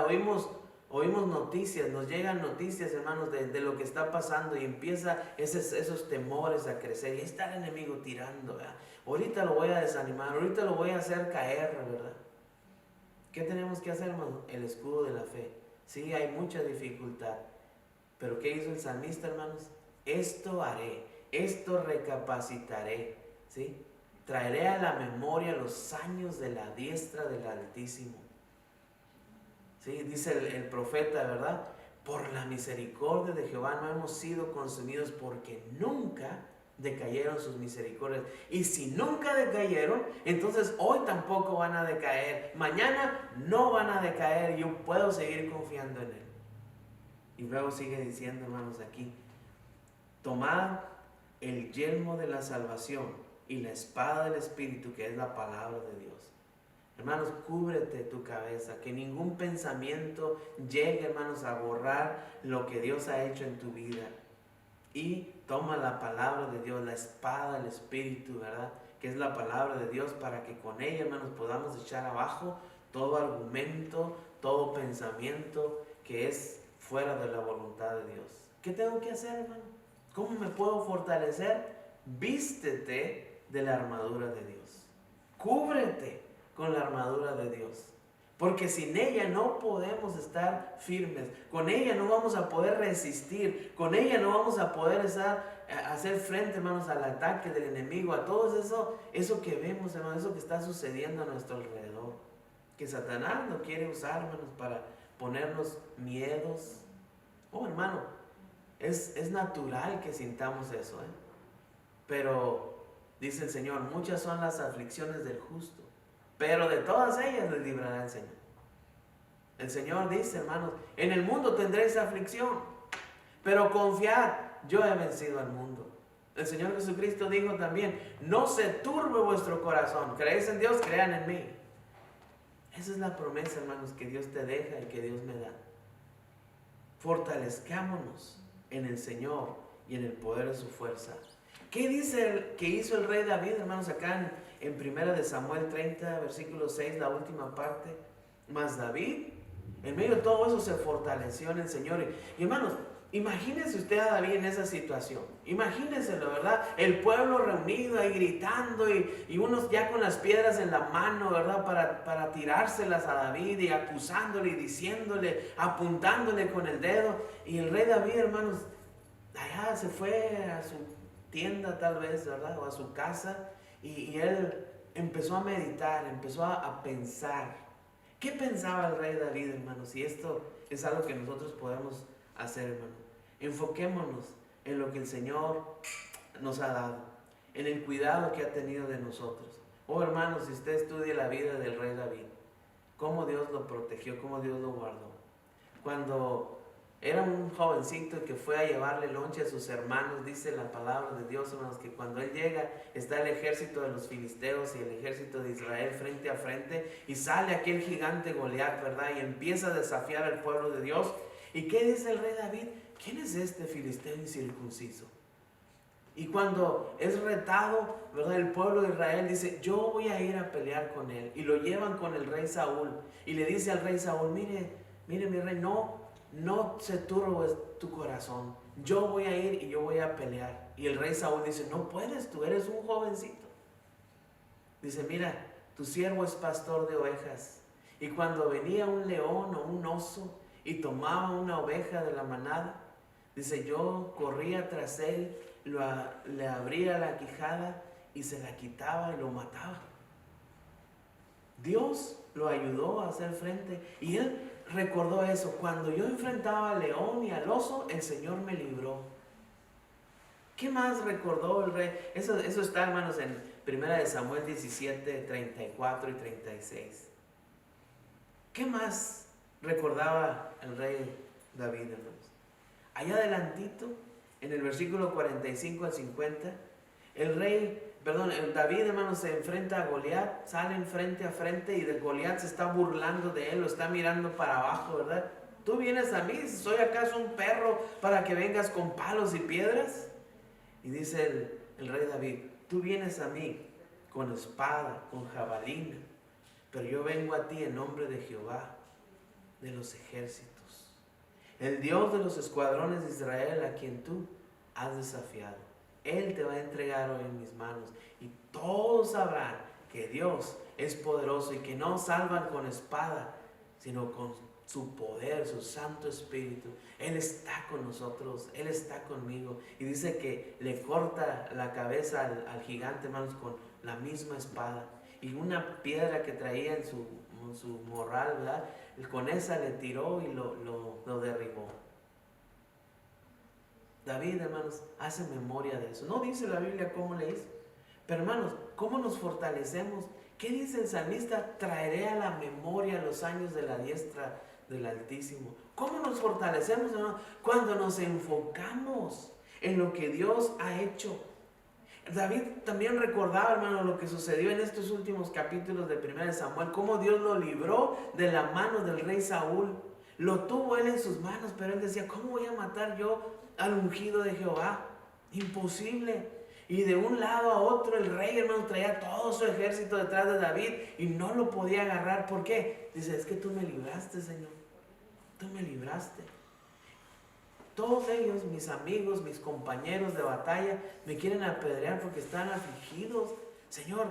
oímos noticias, nos llegan noticias, hermanos, de lo que está pasando, y empieza esos temores a crecer. Y ahí está el enemigo tirando, ¿verdad? Ahorita lo voy a desanimar, ahorita lo voy a hacer caer, ¿verdad? ¿Qué tenemos que hacer, hermanos? El escudo de la fe. Sí, hay mucha dificultad, pero ¿qué hizo el salmista, hermanos? Esto haré, esto recapacitaré, ¿sí? Traeré a la memoria los años de la diestra del Altísimo. Sí, dice el profeta, ¿verdad? Por la misericordia de Jehová no hemos sido consumidos, porque nunca decayeron sus misericordias. Y si nunca decayeron, entonces hoy tampoco van a decaer. Mañana no van a decaer. Yo puedo seguir confiando en Él. Y luego sigue diciendo, hermanos, aquí: tomad el yelmo de la salvación y la espada del Espíritu, que es la palabra de Dios. Hermanos, cúbrete tu cabeza, que ningún pensamiento llegue, hermanos, a borrar lo que Dios ha hecho en tu vida. Y toma la palabra de Dios, la espada del Espíritu, ¿verdad? Que es la palabra de Dios, para que con ella, hermanos, podamos echar abajo todo argumento, todo pensamiento que es fuera de la voluntad de Dios. ¿Qué tengo que hacer, hermano? ¿Cómo me puedo fortalecer? Vístete de la armadura de Dios. Cúbrete con la armadura de Dios, porque sin ella no podemos estar firmes, con ella no vamos a poder resistir, con ella no vamos a poder hacer frente, hermanos, al ataque del enemigo, a todo eso que vemos, hermanos, eso que está sucediendo a nuestro alrededor, que Satanás no quiere usar, hermanos, para ponernos miedos. Oh, hermano, es natural que sintamos eso, pero dice el Señor: muchas son las aflicciones del justo, pero de todas ellas les librará el Señor. El Señor dice, hermanos: en el mundo tendréis aflicción, pero confiad, yo he vencido al mundo. El Señor Jesucristo dijo también: no se turbe vuestro corazón, creéis en Dios, crean en mí. Esa es la promesa, hermanos, que Dios te deja y que Dios me da. Fortalezcámonos en el Señor y en el poder de su fuerza. ¿Qué dice que hizo el rey David, hermanos, acá en 1 de Samuel 30, versículo 6, la última parte? Mas David, en medio de todo eso, se fortaleció en el Señor. Y hermanos, imagínense usted a David en esa situación. Imagínenselo, ¿verdad? El pueblo reunido ahí gritando, y unos ya con las piedras en la mano, ¿verdad? Para tirárselas a David, y acusándole y diciéndole, apuntándole con el dedo. Y el rey David, hermanos, allá se fue a su tienda, tal vez, ¿verdad? O a su casa, y él empezó a meditar, empezó a pensar. ¿Qué pensaba el rey David, hermanos? Y esto es algo que nosotros podemos hacer, hermano. Enfoquémonos en lo que el Señor nos ha dado, en el cuidado que ha tenido de nosotros. Oh, hermanos, si usted estudia la vida del rey David, cómo Dios lo protegió, cómo Dios lo guardó. Cuando era un jovencito que fue a llevarle lonche a sus hermanos, dice la palabra de Dios, hermanos, que cuando él llega, está el ejército de los filisteos y el ejército de Israel frente a frente, y sale aquel gigante Goliat, ¿verdad? Y empieza a desafiar al pueblo de Dios. ¿Y qué dice el rey David? ¿Quién es este filisteo incircunciso? Y cuando es retado, ¿verdad?, el pueblo de Israel dice: yo voy a ir a pelear con él. Y lo llevan con el rey Saúl, y le dice al rey Saúl: mire mi rey, no se turbe tu corazón, yo voy a ir y yo voy a pelear. Y el rey Saúl dice: no puedes, tú eres un jovencito. Dice: mira, tu siervo es pastor de ovejas, y cuando venía un león o un oso y tomaba una oveja de la manada, dice, yo corría tras él, le abría la quijada y se la quitaba y lo mataba. Dios lo ayudó a hacer frente, y él recordó eso. Cuando yo enfrentaba al león y al oso, el Señor me libró. ¿Qué más recordó el rey? Eso está, hermanos, en 1 Samuel 17, 34 y 36. ¿Qué más recordaba el rey David, hermanos? Allá adelantito, en el versículo 45 al 50, el David, hermanos, se enfrenta a Goliat, salen frente a frente y el Goliat se está burlando de él, lo está mirando para abajo, ¿verdad? ¿Tú vienes a mí? ¿Soy acaso un perro para que vengas con palos y piedras? Y dice el rey David, tú vienes a mí con espada, con jabalina, pero yo vengo a ti en nombre de Jehová, de los ejércitos, el Dios de los escuadrones de Israel, a quien tú has desafiado. Él te va a entregar hoy en mis manos y todos sabrán que Dios es poderoso y que no salvan con espada, sino con su poder, su Santo Espíritu. Él está con nosotros, Él está conmigo. Y dice que le corta la cabeza al gigante, hermanos, con la misma espada. Y una piedra que traía en su morral, ¿verdad? Con esa le tiró y lo derribó. David, hermanos, hace memoria de eso. No dice la Biblia cómo le hizo. Pero, hermanos, ¿cómo nos fortalecemos? ¿Qué dice el salmista? Traeré a la memoria los años de la diestra del Altísimo. ¿Cómo nos fortalecemos, hermanos? Cuando nos enfocamos en lo que Dios ha hecho. David también recordaba, hermano, lo que sucedió en estos últimos capítulos de 1 Samuel, cómo Dios lo libró de la mano del rey Saúl. Lo tuvo él en sus manos, pero él decía, ¿cómo voy a matar yo al ungido de Jehová? Imposible. Y de un lado a otro el rey, hermano, traía todo su ejército detrás de David y no lo podía agarrar. ¿Por qué? Dice, es que tú me libraste, Señor. Tú me libraste. Todos ellos, mis amigos, mis compañeros de batalla, me quieren apedrear porque están afligidos. Señor,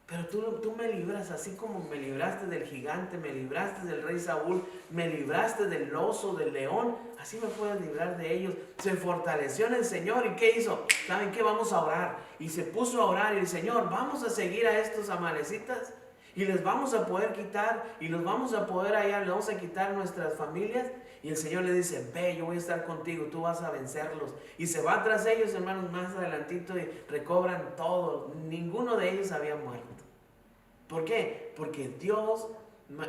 pero tú me libras, así como me libraste del gigante, me libraste del rey Saúl, me libraste del oso, del león, así me puedes librar de ellos. Se fortaleció en el Señor. ¿Y qué hizo? ¿Saben qué? Vamos a orar. Y se puso a orar y el Señor, vamos a seguir a estos amalecitas y les vamos a poder quitar y los vamos a poder hallar, les vamos a quitar nuestras familias. Y el Señor le dice, ve, yo voy a estar contigo, tú vas a vencerlos. Y se va tras ellos, hermanos, más adelantito y recobran todo. Ninguno de ellos había muerto. ¿Por qué? Porque Dios,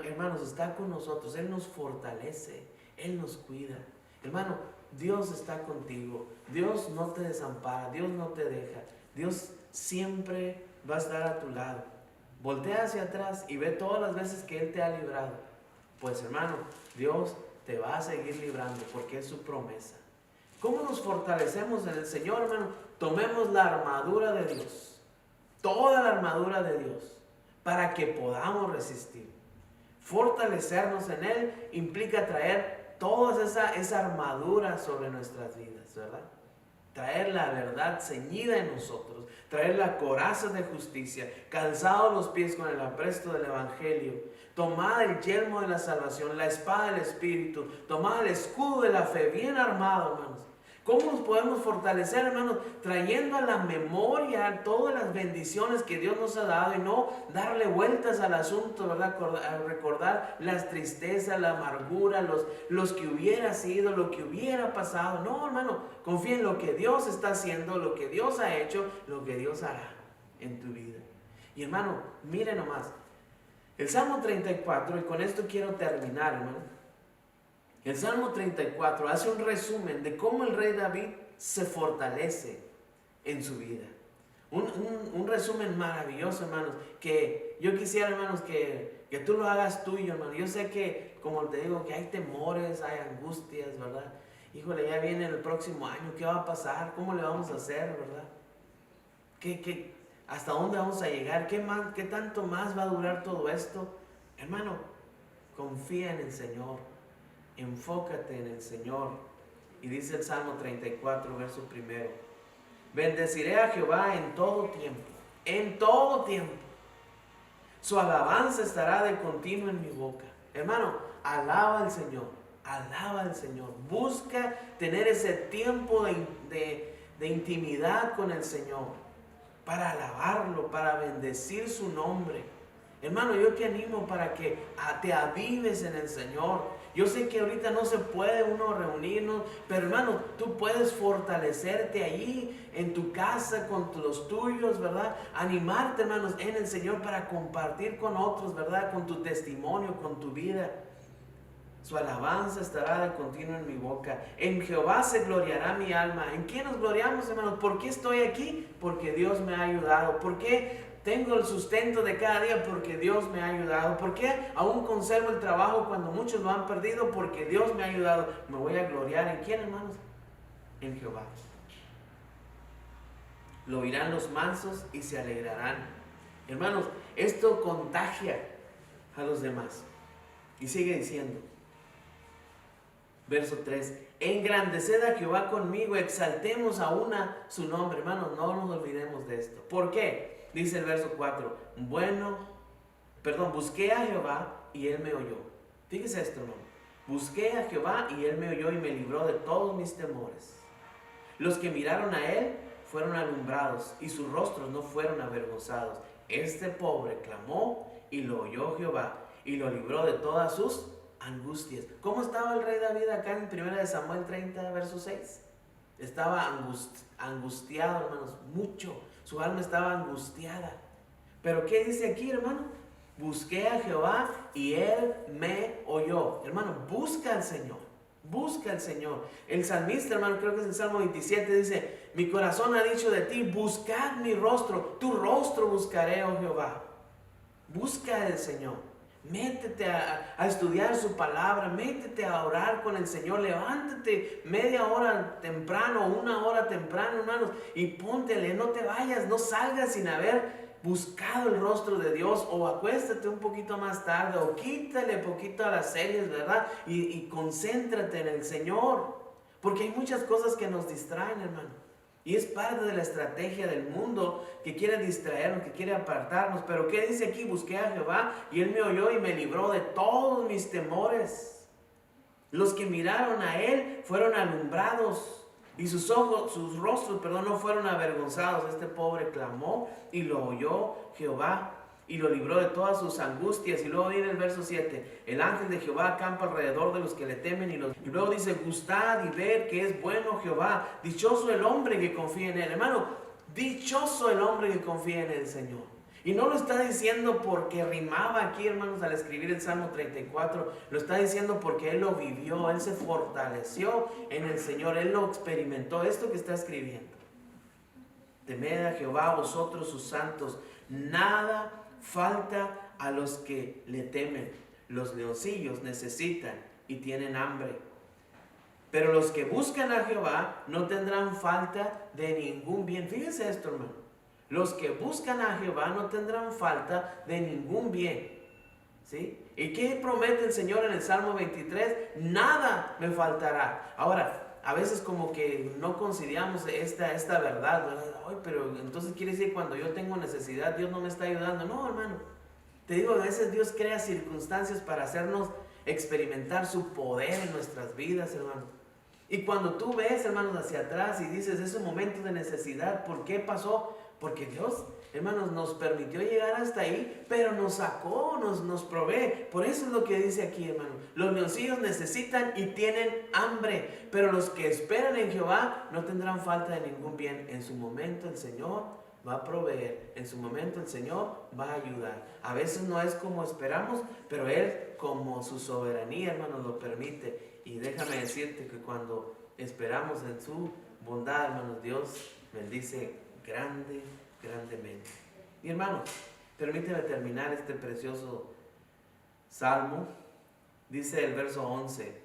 hermanos, está con nosotros. Él nos fortalece, Él nos cuida. Hermano, Dios está contigo. Dios no te desampara, Dios no te deja. Dios siempre va a estar a tu lado. Voltea hacia atrás y ve todas las veces que Él te ha librado. Pues, hermano, Dios te va a seguir librando porque es su promesa. ¿Cómo nos fortalecemos en el Señor, hermano? Tomemos la armadura de Dios, toda la armadura de Dios, para que podamos resistir. Fortalecernos en Él implica traer toda esa armadura sobre nuestras vidas, ¿verdad? Traer la verdad ceñida en nosotros, traer la coraza de justicia, calzados los pies con el apresto del Evangelio, tomad el yelmo de la salvación, la espada del Espíritu, tomad el escudo de la fe, bien armado, hermanos. ¿Cómo nos podemos fortalecer, hermanos? Trayendo a la memoria todas las bendiciones que Dios nos ha dado y no darle vueltas al asunto, ¿verdad? Recordar las tristezas, la amargura, los que hubiera sido, lo que hubiera pasado. No, hermano, confía en lo que Dios está haciendo, lo que Dios ha hecho, lo que Dios hará en tu vida. Y hermano, mire nomás, el Salmo 34, y con esto quiero terminar, hermano. El Salmo 34 hace un resumen de cómo el rey David se fortalece en su vida. Un resumen maravilloso, hermanos, que yo quisiera, hermanos, que tú lo hagas tuyo, hermano. Yo sé que, como te digo, que hay temores, hay angustias, ¿verdad? Híjole, ya viene el próximo año, ¿qué va a pasar? ¿Cómo le vamos a hacer, verdad? ¿Hasta dónde vamos a llegar? ¿Qué tanto más va a durar todo esto? Hermano, confía en el Señor. Enfócate en el Señor. Y dice el Salmo 34, verso 1. Bendeciré a Jehová en todo tiempo. En todo tiempo. Su alabanza estará de continuo en mi boca. Hermano, alaba al Señor. Alaba al Señor. Busca tener ese tiempo de intimidad con el Señor. Para alabarlo, para bendecir su nombre. Hermano, yo te animo para que te avives en el Señor. Yo sé que ahorita no se puede uno reunirnos, pero hermano, tú puedes fortalecerte allí en tu casa con los tuyos, ¿verdad? Animarte, hermanos, en el Señor para compartir con otros, ¿verdad? Con tu testimonio, con tu vida. Su alabanza estará de continuo en mi boca. En Jehová se gloriará mi alma. ¿En qué nos gloriamos, hermanos? ¿Por qué estoy aquí? Porque Dios me ha ayudado. ¿Por qué tengo el sustento de cada día? Porque Dios me ha ayudado. ¿Por qué aún conservo el trabajo cuando muchos lo han perdido? Porque Dios me ha ayudado. Me voy a gloriar. ¿En quién, hermanos? En Jehová. Lo oirán los mansos y se alegrarán. Hermanos, esto contagia a los demás. Y sigue diciendo. Verso 3, engrandeced a Jehová conmigo, exaltemos a una su nombre. Hermanos, no nos olvidemos de esto. ¿Por qué? Dice el verso 4, busqué a Jehová y él me oyó. Fíjese esto, hermano. Busqué a Jehová y él me oyó y me libró de todos mis temores. Los que miraron a él fueron alumbrados y sus rostros no fueron avergonzados. Este pobre clamó y lo oyó Jehová y lo libró de todas sus angustias. ¿Cómo estaba el rey David acá en 1 Samuel 30, verso 6? Estaba angustiado, hermanos, mucho. Su alma estaba angustiada. Pero ¿qué dice aquí, hermano? Busqué a Jehová y él me oyó. Hermano, busca al Señor. Busca al Señor. El salmista, hermano, creo que es el Salmo 27, dice, mi corazón ha dicho de ti, buscad mi rostro, tu rostro buscaré, oh Jehová. Busca al Señor. Métete a estudiar su palabra, métete a orar con el Señor, levántate media hora temprano, 1 hora temprano, hermanos, y póntele, no te vayas, no salgas sin haber buscado el rostro de Dios, o acuéstate un poquito más tarde, o quítale poquito a las series, ¿verdad? Y concéntrate en el Señor, porque hay muchas cosas que nos distraen, hermano. Y es parte de la estrategia del mundo que quiere distraernos, que quiere apartarnos. Pero ¿qué dice aquí? Busqué a Jehová y él me oyó y me libró de todos mis temores. Los que miraron a él fueron alumbrados y sus rostros, no fueron avergonzados. Este pobre clamó y lo oyó Jehová y lo libró de todas sus angustias. Y luego viene el verso 7, el ángel de Jehová acampa alrededor de los que le temen y luego dice, gustad y ver que es bueno Jehová, dichoso el hombre que confía en él. Hermano, dichoso el hombre que confía en el Señor. Y no lo está diciendo porque rimaba aquí, hermanos, al escribir el Salmo 34, lo está diciendo porque él lo vivió, él se fortaleció en el Señor, él lo experimentó, esto que está escribiendo. Temed a Jehová vosotros sus santos, nada falta a los que le temen. Los leoncillos necesitan y tienen hambre. Pero los que buscan a Jehová no tendrán falta de ningún bien. Fíjense esto, hermano. Los que buscan a Jehová no tendrán falta de ningún bien. ¿Sí? ¿Y qué promete el Señor en el Salmo 23? Nada me faltará. Ahora, a veces como que no consideramos esta verdad, ¿verdad? Ay, pero entonces quiere decir cuando yo tengo necesidad, Dios no me está ayudando. No, hermano. Te digo, a veces Dios crea circunstancias para hacernos experimentar su poder en nuestras vidas, hermano. Y cuando tú ves, hermanos, hacia atrás y dices, es un momento de necesidad, ¿por qué pasó? Porque Dios, hermanos, nos permitió llegar hasta ahí, pero nos sacó, nos provee. Por eso es lo que dice aquí, hermano. Los leoncillos necesitan y tienen hambre, pero los que esperan en Jehová no tendrán falta de ningún bien. En su momento el Señor va a proveer, en su momento el Señor va a ayudar. A veces no es como esperamos, pero Él, como su soberanía, hermanos, lo permite. Y déjame decirte que cuando esperamos en su bondad, hermanos, Dios bendice grandemente. Mi hermano, permíteme terminar este precioso salmo. Dice el verso 11,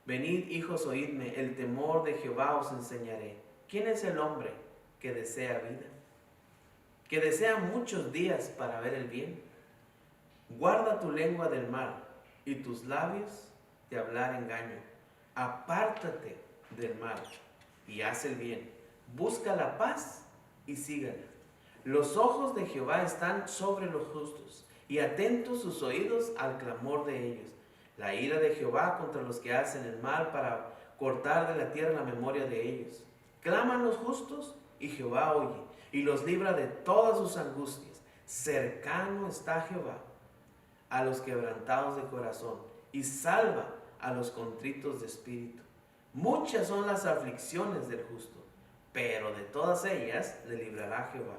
venid hijos, oídme, el temor de Jehová os enseñaré. ¿Quién es el hombre que desea vida? Que desea muchos días para ver el bien. Guarda tu lengua del mal y tus labios de hablar engaño. Apártate del mal y haz el bien. Busca la paz y sígala. Los ojos de Jehová están sobre los justos y atentos sus oídos al clamor de ellos. La ira de Jehová contra los que hacen el mal para cortar de la tierra la memoria de ellos. Claman los justos y Jehová oye y los libra de todas sus angustias. Cercano está Jehová a los quebrantados de corazón y salva a los contritos de espíritu. Muchas son las aflicciones del justo, pero de todas ellas le librará Jehová.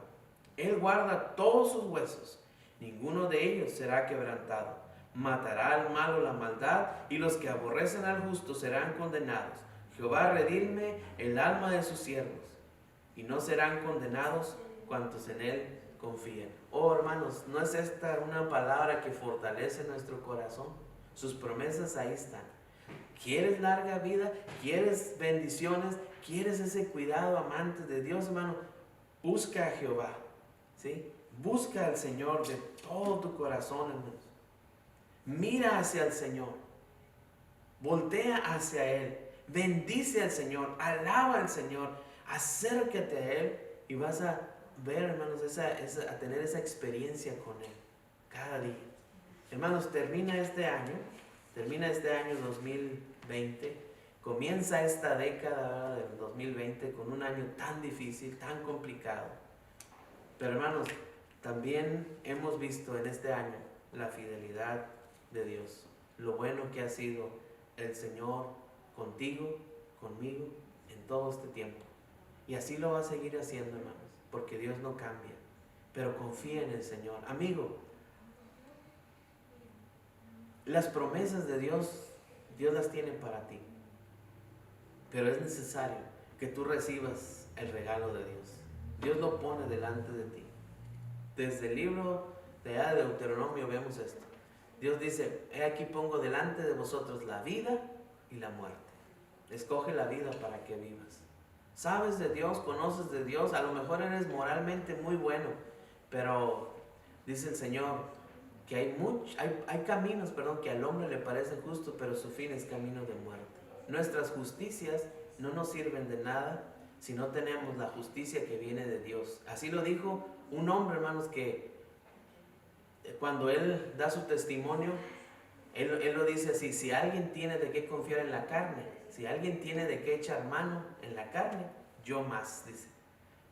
Él guarda todos sus huesos, ninguno de ellos será quebrantado. Matará al malo la maldad, y los que aborrecen al justo serán condenados. Jehová redime el alma de sus siervos, y no serán condenados cuantos en él confíen. Oh hermanos, ¿no es esta una palabra que fortalece nuestro corazón? Sus promesas ahí están. ¿Quieres larga vida? ¿Quieres bendiciones? ¿Quieres ese cuidado amante de Dios, hermano? Busca a Jehová, ¿sí? Busca al Señor de todo tu corazón, hermanos. Mira hacia el Señor. Voltea hacia Él. Bendice al Señor. Alaba al Señor. Acércate a Él y vas a ver, hermanos, a tener esa experiencia con Él cada día. Hermanos, termina este año 2020, comienza esta década del 2020 con un año tan difícil, tan complicado. Pero hermanos, también hemos visto en este año la fidelidad de Dios, lo bueno que ha sido el Señor contigo, conmigo, en todo este tiempo. Y así lo va a seguir haciendo, hermanos, porque Dios no cambia. Pero confía en el Señor. Amigo, las promesas de Dios, Dios las tiene para ti. Pero es necesario que tú recibas el regalo de Dios. Dios lo pone delante de ti. Desde el libro de Deuteronomio vemos esto. Dios dice, he aquí pongo delante de vosotros la vida y la muerte. Escoge la vida para que vivas. Sabes de Dios, conoces de Dios, a lo mejor eres moralmente muy bueno, pero dice el Señor que hay caminos, que al hombre le parecen justos, pero su fin es camino de muerte. Nuestras justicias no nos sirven de nada si no tenemos la justicia que viene de Dios. Así lo dijo un hombre, hermanos, que cuando él da su testimonio, él lo dice así: si alguien tiene de qué confiar en la carne, si alguien tiene de qué echar mano en la carne, yo más, dice.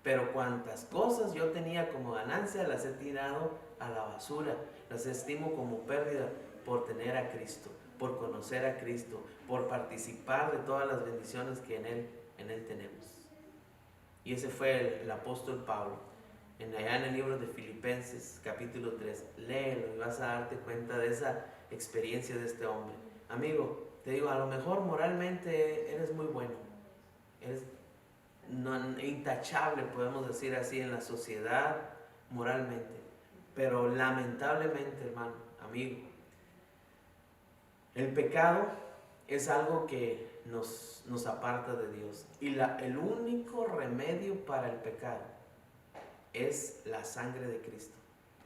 Pero cuantas cosas yo tenía como ganancia, las he tirado a la basura, las estimo como pérdida por tener a Cristo, por conocer a Cristo, por participar de todas las bendiciones que en Él tenemos. Y ese fue el apóstol Pablo, allá en el libro de Filipenses, capítulo 3. Léelo y vas a darte cuenta de esa experiencia de este hombre. Amigo, te digo, a lo mejor moralmente eres muy bueno, eres intachable, podemos decir así, en la sociedad moralmente, pero lamentablemente, hermano, amigo, el pecado es algo que nos aparta de Dios, y el único remedio para el pecado es la sangre de Cristo.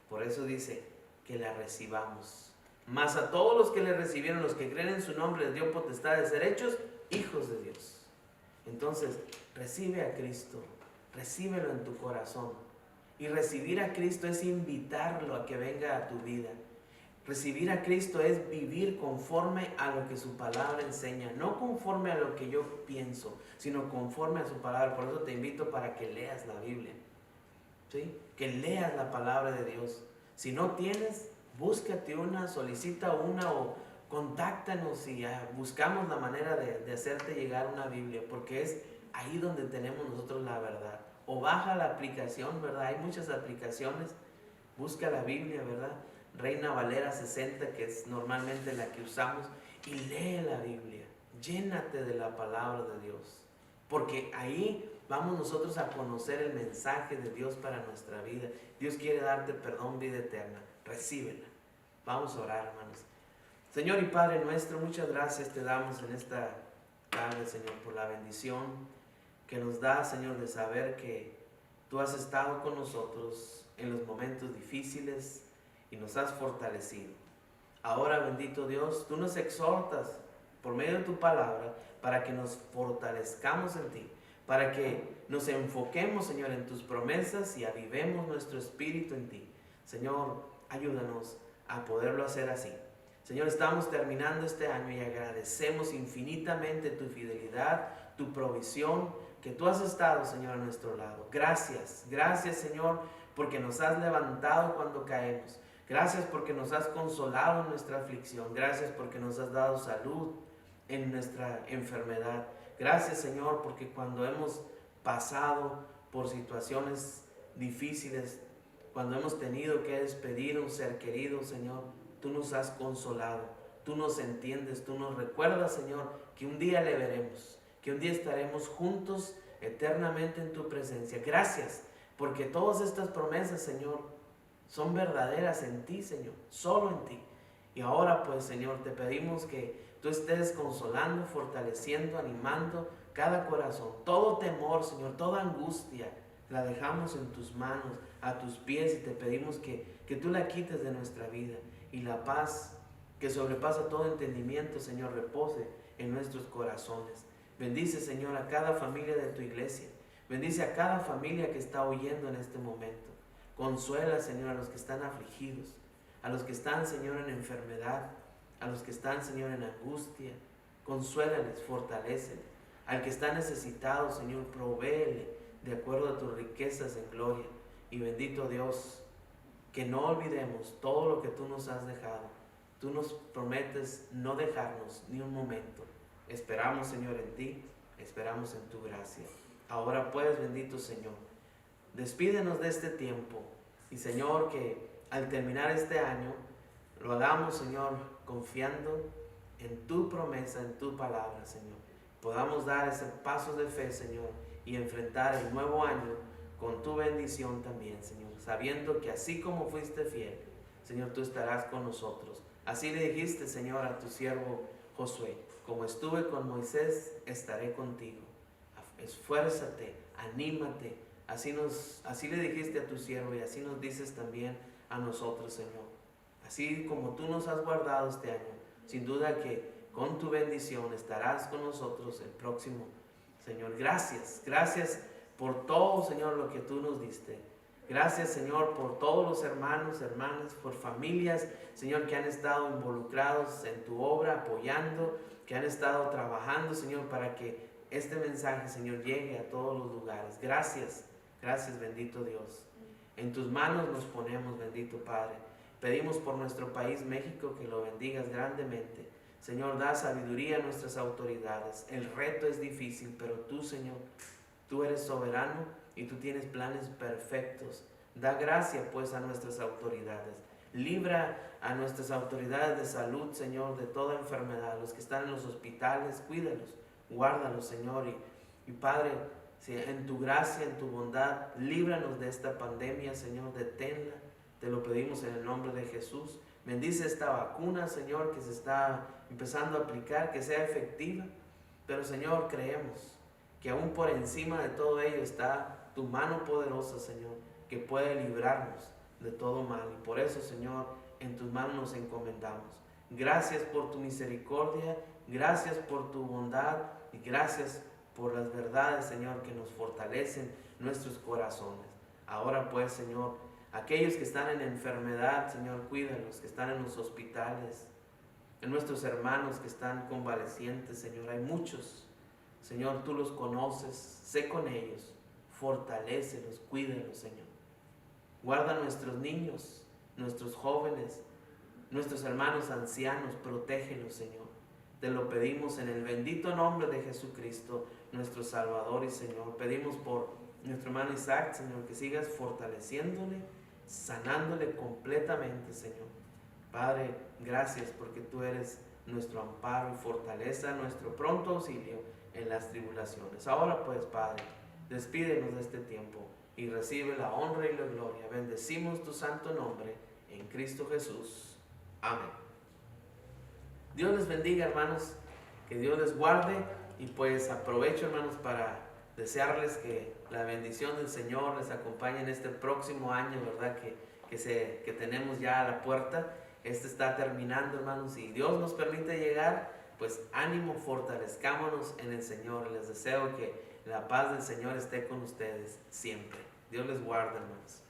Por eso dice que la recibamos. Mas a todos los que le recibieron, los que creen en su nombre, les dio potestad de ser hechos hijos de Dios. Entonces, recibe a Cristo, recíbelo en tu corazón. Y recibir a Cristo es invitarlo a que venga a tu vida. Recibir a Cristo es vivir conforme a lo que su palabra enseña, no conforme a lo que yo pienso, sino conforme a su palabra. Por eso te invito para que leas la Biblia, ¿sí? Que leas la palabra de Dios. Si no tienes, búscate una, solicita una o contáctanos y buscamos la manera de hacerte llegar una Biblia, porque es ahí donde tenemos nosotros la verdad. O baja la aplicación, ¿verdad? Hay muchas aplicaciones. Busca la Biblia, ¿verdad? Reina Valera 60, que es normalmente la que usamos, y lee la Biblia. Llénate de la palabra de Dios, porque ahí vamos nosotros a conocer el mensaje de Dios para nuestra vida. Dios quiere darte perdón, vida eterna. Recíbela. Vamos a orar, hermanos. Señor y Padre nuestro, muchas gracias te damos en esta tarde, Señor, por la bendición que nos da, Señor, de saber que tú has estado con nosotros en los momentos difíciles y nos has fortalecido. Ahora, bendito Dios, tú nos exhortas por medio de tu palabra para que nos fortalezcamos en ti, para que nos enfoquemos, Señor, en tus promesas y avivemos nuestro espíritu en ti. Señor, ayúdanos a poderlo hacer así. Señor, estamos terminando este año y agradecemos infinitamente tu fidelidad, tu provisión, que tú has estado, Señor, a nuestro lado. Gracias, gracias, Señor, porque nos has levantado cuando caemos. Gracias porque nos has consolado en nuestra aflicción. Gracias porque nos has dado salud en nuestra enfermedad. Gracias, Señor, porque cuando hemos pasado por situaciones difíciles, cuando hemos tenido que despedir a un ser querido, Señor, tú nos has consolado, tú nos entiendes, tú nos recuerdas, Señor, que un día le veremos, que un día estaremos juntos eternamente en tu presencia. Gracias, porque todas estas promesas, Señor, son verdaderas en ti, Señor, solo en ti. Y ahora, pues, Señor, te pedimos que tú estés consolando, fortaleciendo, animando cada corazón. Todo temor, Señor, toda angustia, la dejamos en tus manos, a tus pies, y te pedimos que tú la quites de nuestra vida. Y la paz que sobrepasa todo entendimiento, Señor, repose en nuestros corazones. Bendice, Señor, a cada familia de tu iglesia. Bendice a cada familia que está oyendo en este momento. Consuela, Señor, a los que están afligidos, a los que están, Señor, en enfermedad, a los que están, Señor, en angustia. Consuélales, fortaléceles. Al que está necesitado, Señor, provéele de acuerdo a tus riquezas en gloria. Y bendito Dios, que no olvidemos todo lo que tú nos has dejado. Tú nos prometes no dejarnos ni un momento. Esperamos, Señor, en ti, esperamos en tu gracia. Ahora pues, bendito Señor, despídenos de este tiempo. Y Señor, que al terminar este año, lo hagamos, Señor, confiando en tu promesa, en tu palabra, Señor. Podamos dar ese paso de fe, Señor, y enfrentar el nuevo año con tu bendición también, Señor. Sabiendo que así como fuiste fiel, Señor, tú estarás con nosotros. Así le dijiste, Señor, a tu siervo Josué: como estuve con Moisés, estaré contigo. Esfuérzate, anímate. Así le dijiste a tu siervo, y así nos dices también a nosotros, Señor. Así como tú nos has guardado este año, sin duda que con tu bendición estarás con nosotros el próximo, Señor. Gracias por todo, Señor, lo que tú nos diste. Gracias, Señor, por todos los hermanos, hermanas, por familias, Señor, que han estado involucrados en tu obra, apoyando, que han estado trabajando, Señor, para que este mensaje, Señor, llegue a todos los lugares. Gracias, bendito Dios. En tus manos nos ponemos, bendito Padre. Pedimos por nuestro país, México, que lo bendigas grandemente. Señor, da sabiduría a nuestras autoridades. El reto es difícil, pero tú, Señor, tú eres soberano y tú tienes planes perfectos. Da gracia, pues, a nuestras autoridades. Libra a nuestras autoridades de salud, Señor, de toda enfermedad. Los que están en los hospitales, cuídalos, guárdalos, Señor. Y Padre, en tu gracia, en tu bondad, líbranos de esta pandemia, Señor, deténla. Te lo pedimos en el nombre de Jesús. Bendice esta vacuna, Señor, que se está empezando a aplicar, que sea efectiva. Pero, Señor, creemos que aún por encima de todo ello está tu mano poderosa, Señor, que puede librarnos de todo mal. Y por eso, Señor, en tus manos nos encomendamos. Gracias por tu misericordia, gracias por tu bondad y gracias por las verdades, Señor, que nos fortalecen nuestros corazones. Ahora pues, Señor, aquellos que están en enfermedad, Señor, cuídalos, que están en los hospitales, en nuestros hermanos que están convalecientes, Señor, hay muchos. Señor, tú los conoces, sé con ellos, fortalécelos, cuídalos, Señor. Guarda a nuestros niños, nuestros jóvenes, nuestros hermanos ancianos, protégelos, Señor. Te lo pedimos en el bendito nombre de Jesucristo, nuestro Salvador y Señor. Pedimos por nuestro hermano Isaac, Señor, que sigas fortaleciéndole, sanándole completamente, Señor. Padre, gracias porque tú eres nuestro amparo y fortaleza, nuestro pronto auxilio en las tribulaciones. Ahora pues, Padre, despídenos de este tiempo y recibe la honra y la gloria. Bendecimos tu santo nombre en Cristo Jesús. Amén. Dios les bendiga, hermanos, que Dios les guarde, y pues aprovecho, hermanos, para desearles que la bendición del Señor les acompañe en este próximo año, ¿verdad? Que tenemos ya a la puerta. Este está terminando, hermanos, y Dios nos permite llegar, pues ánimo, fortalezcámonos en el Señor. Les deseo que la paz del Señor esté con ustedes siempre. Dios les guarde, hermanos.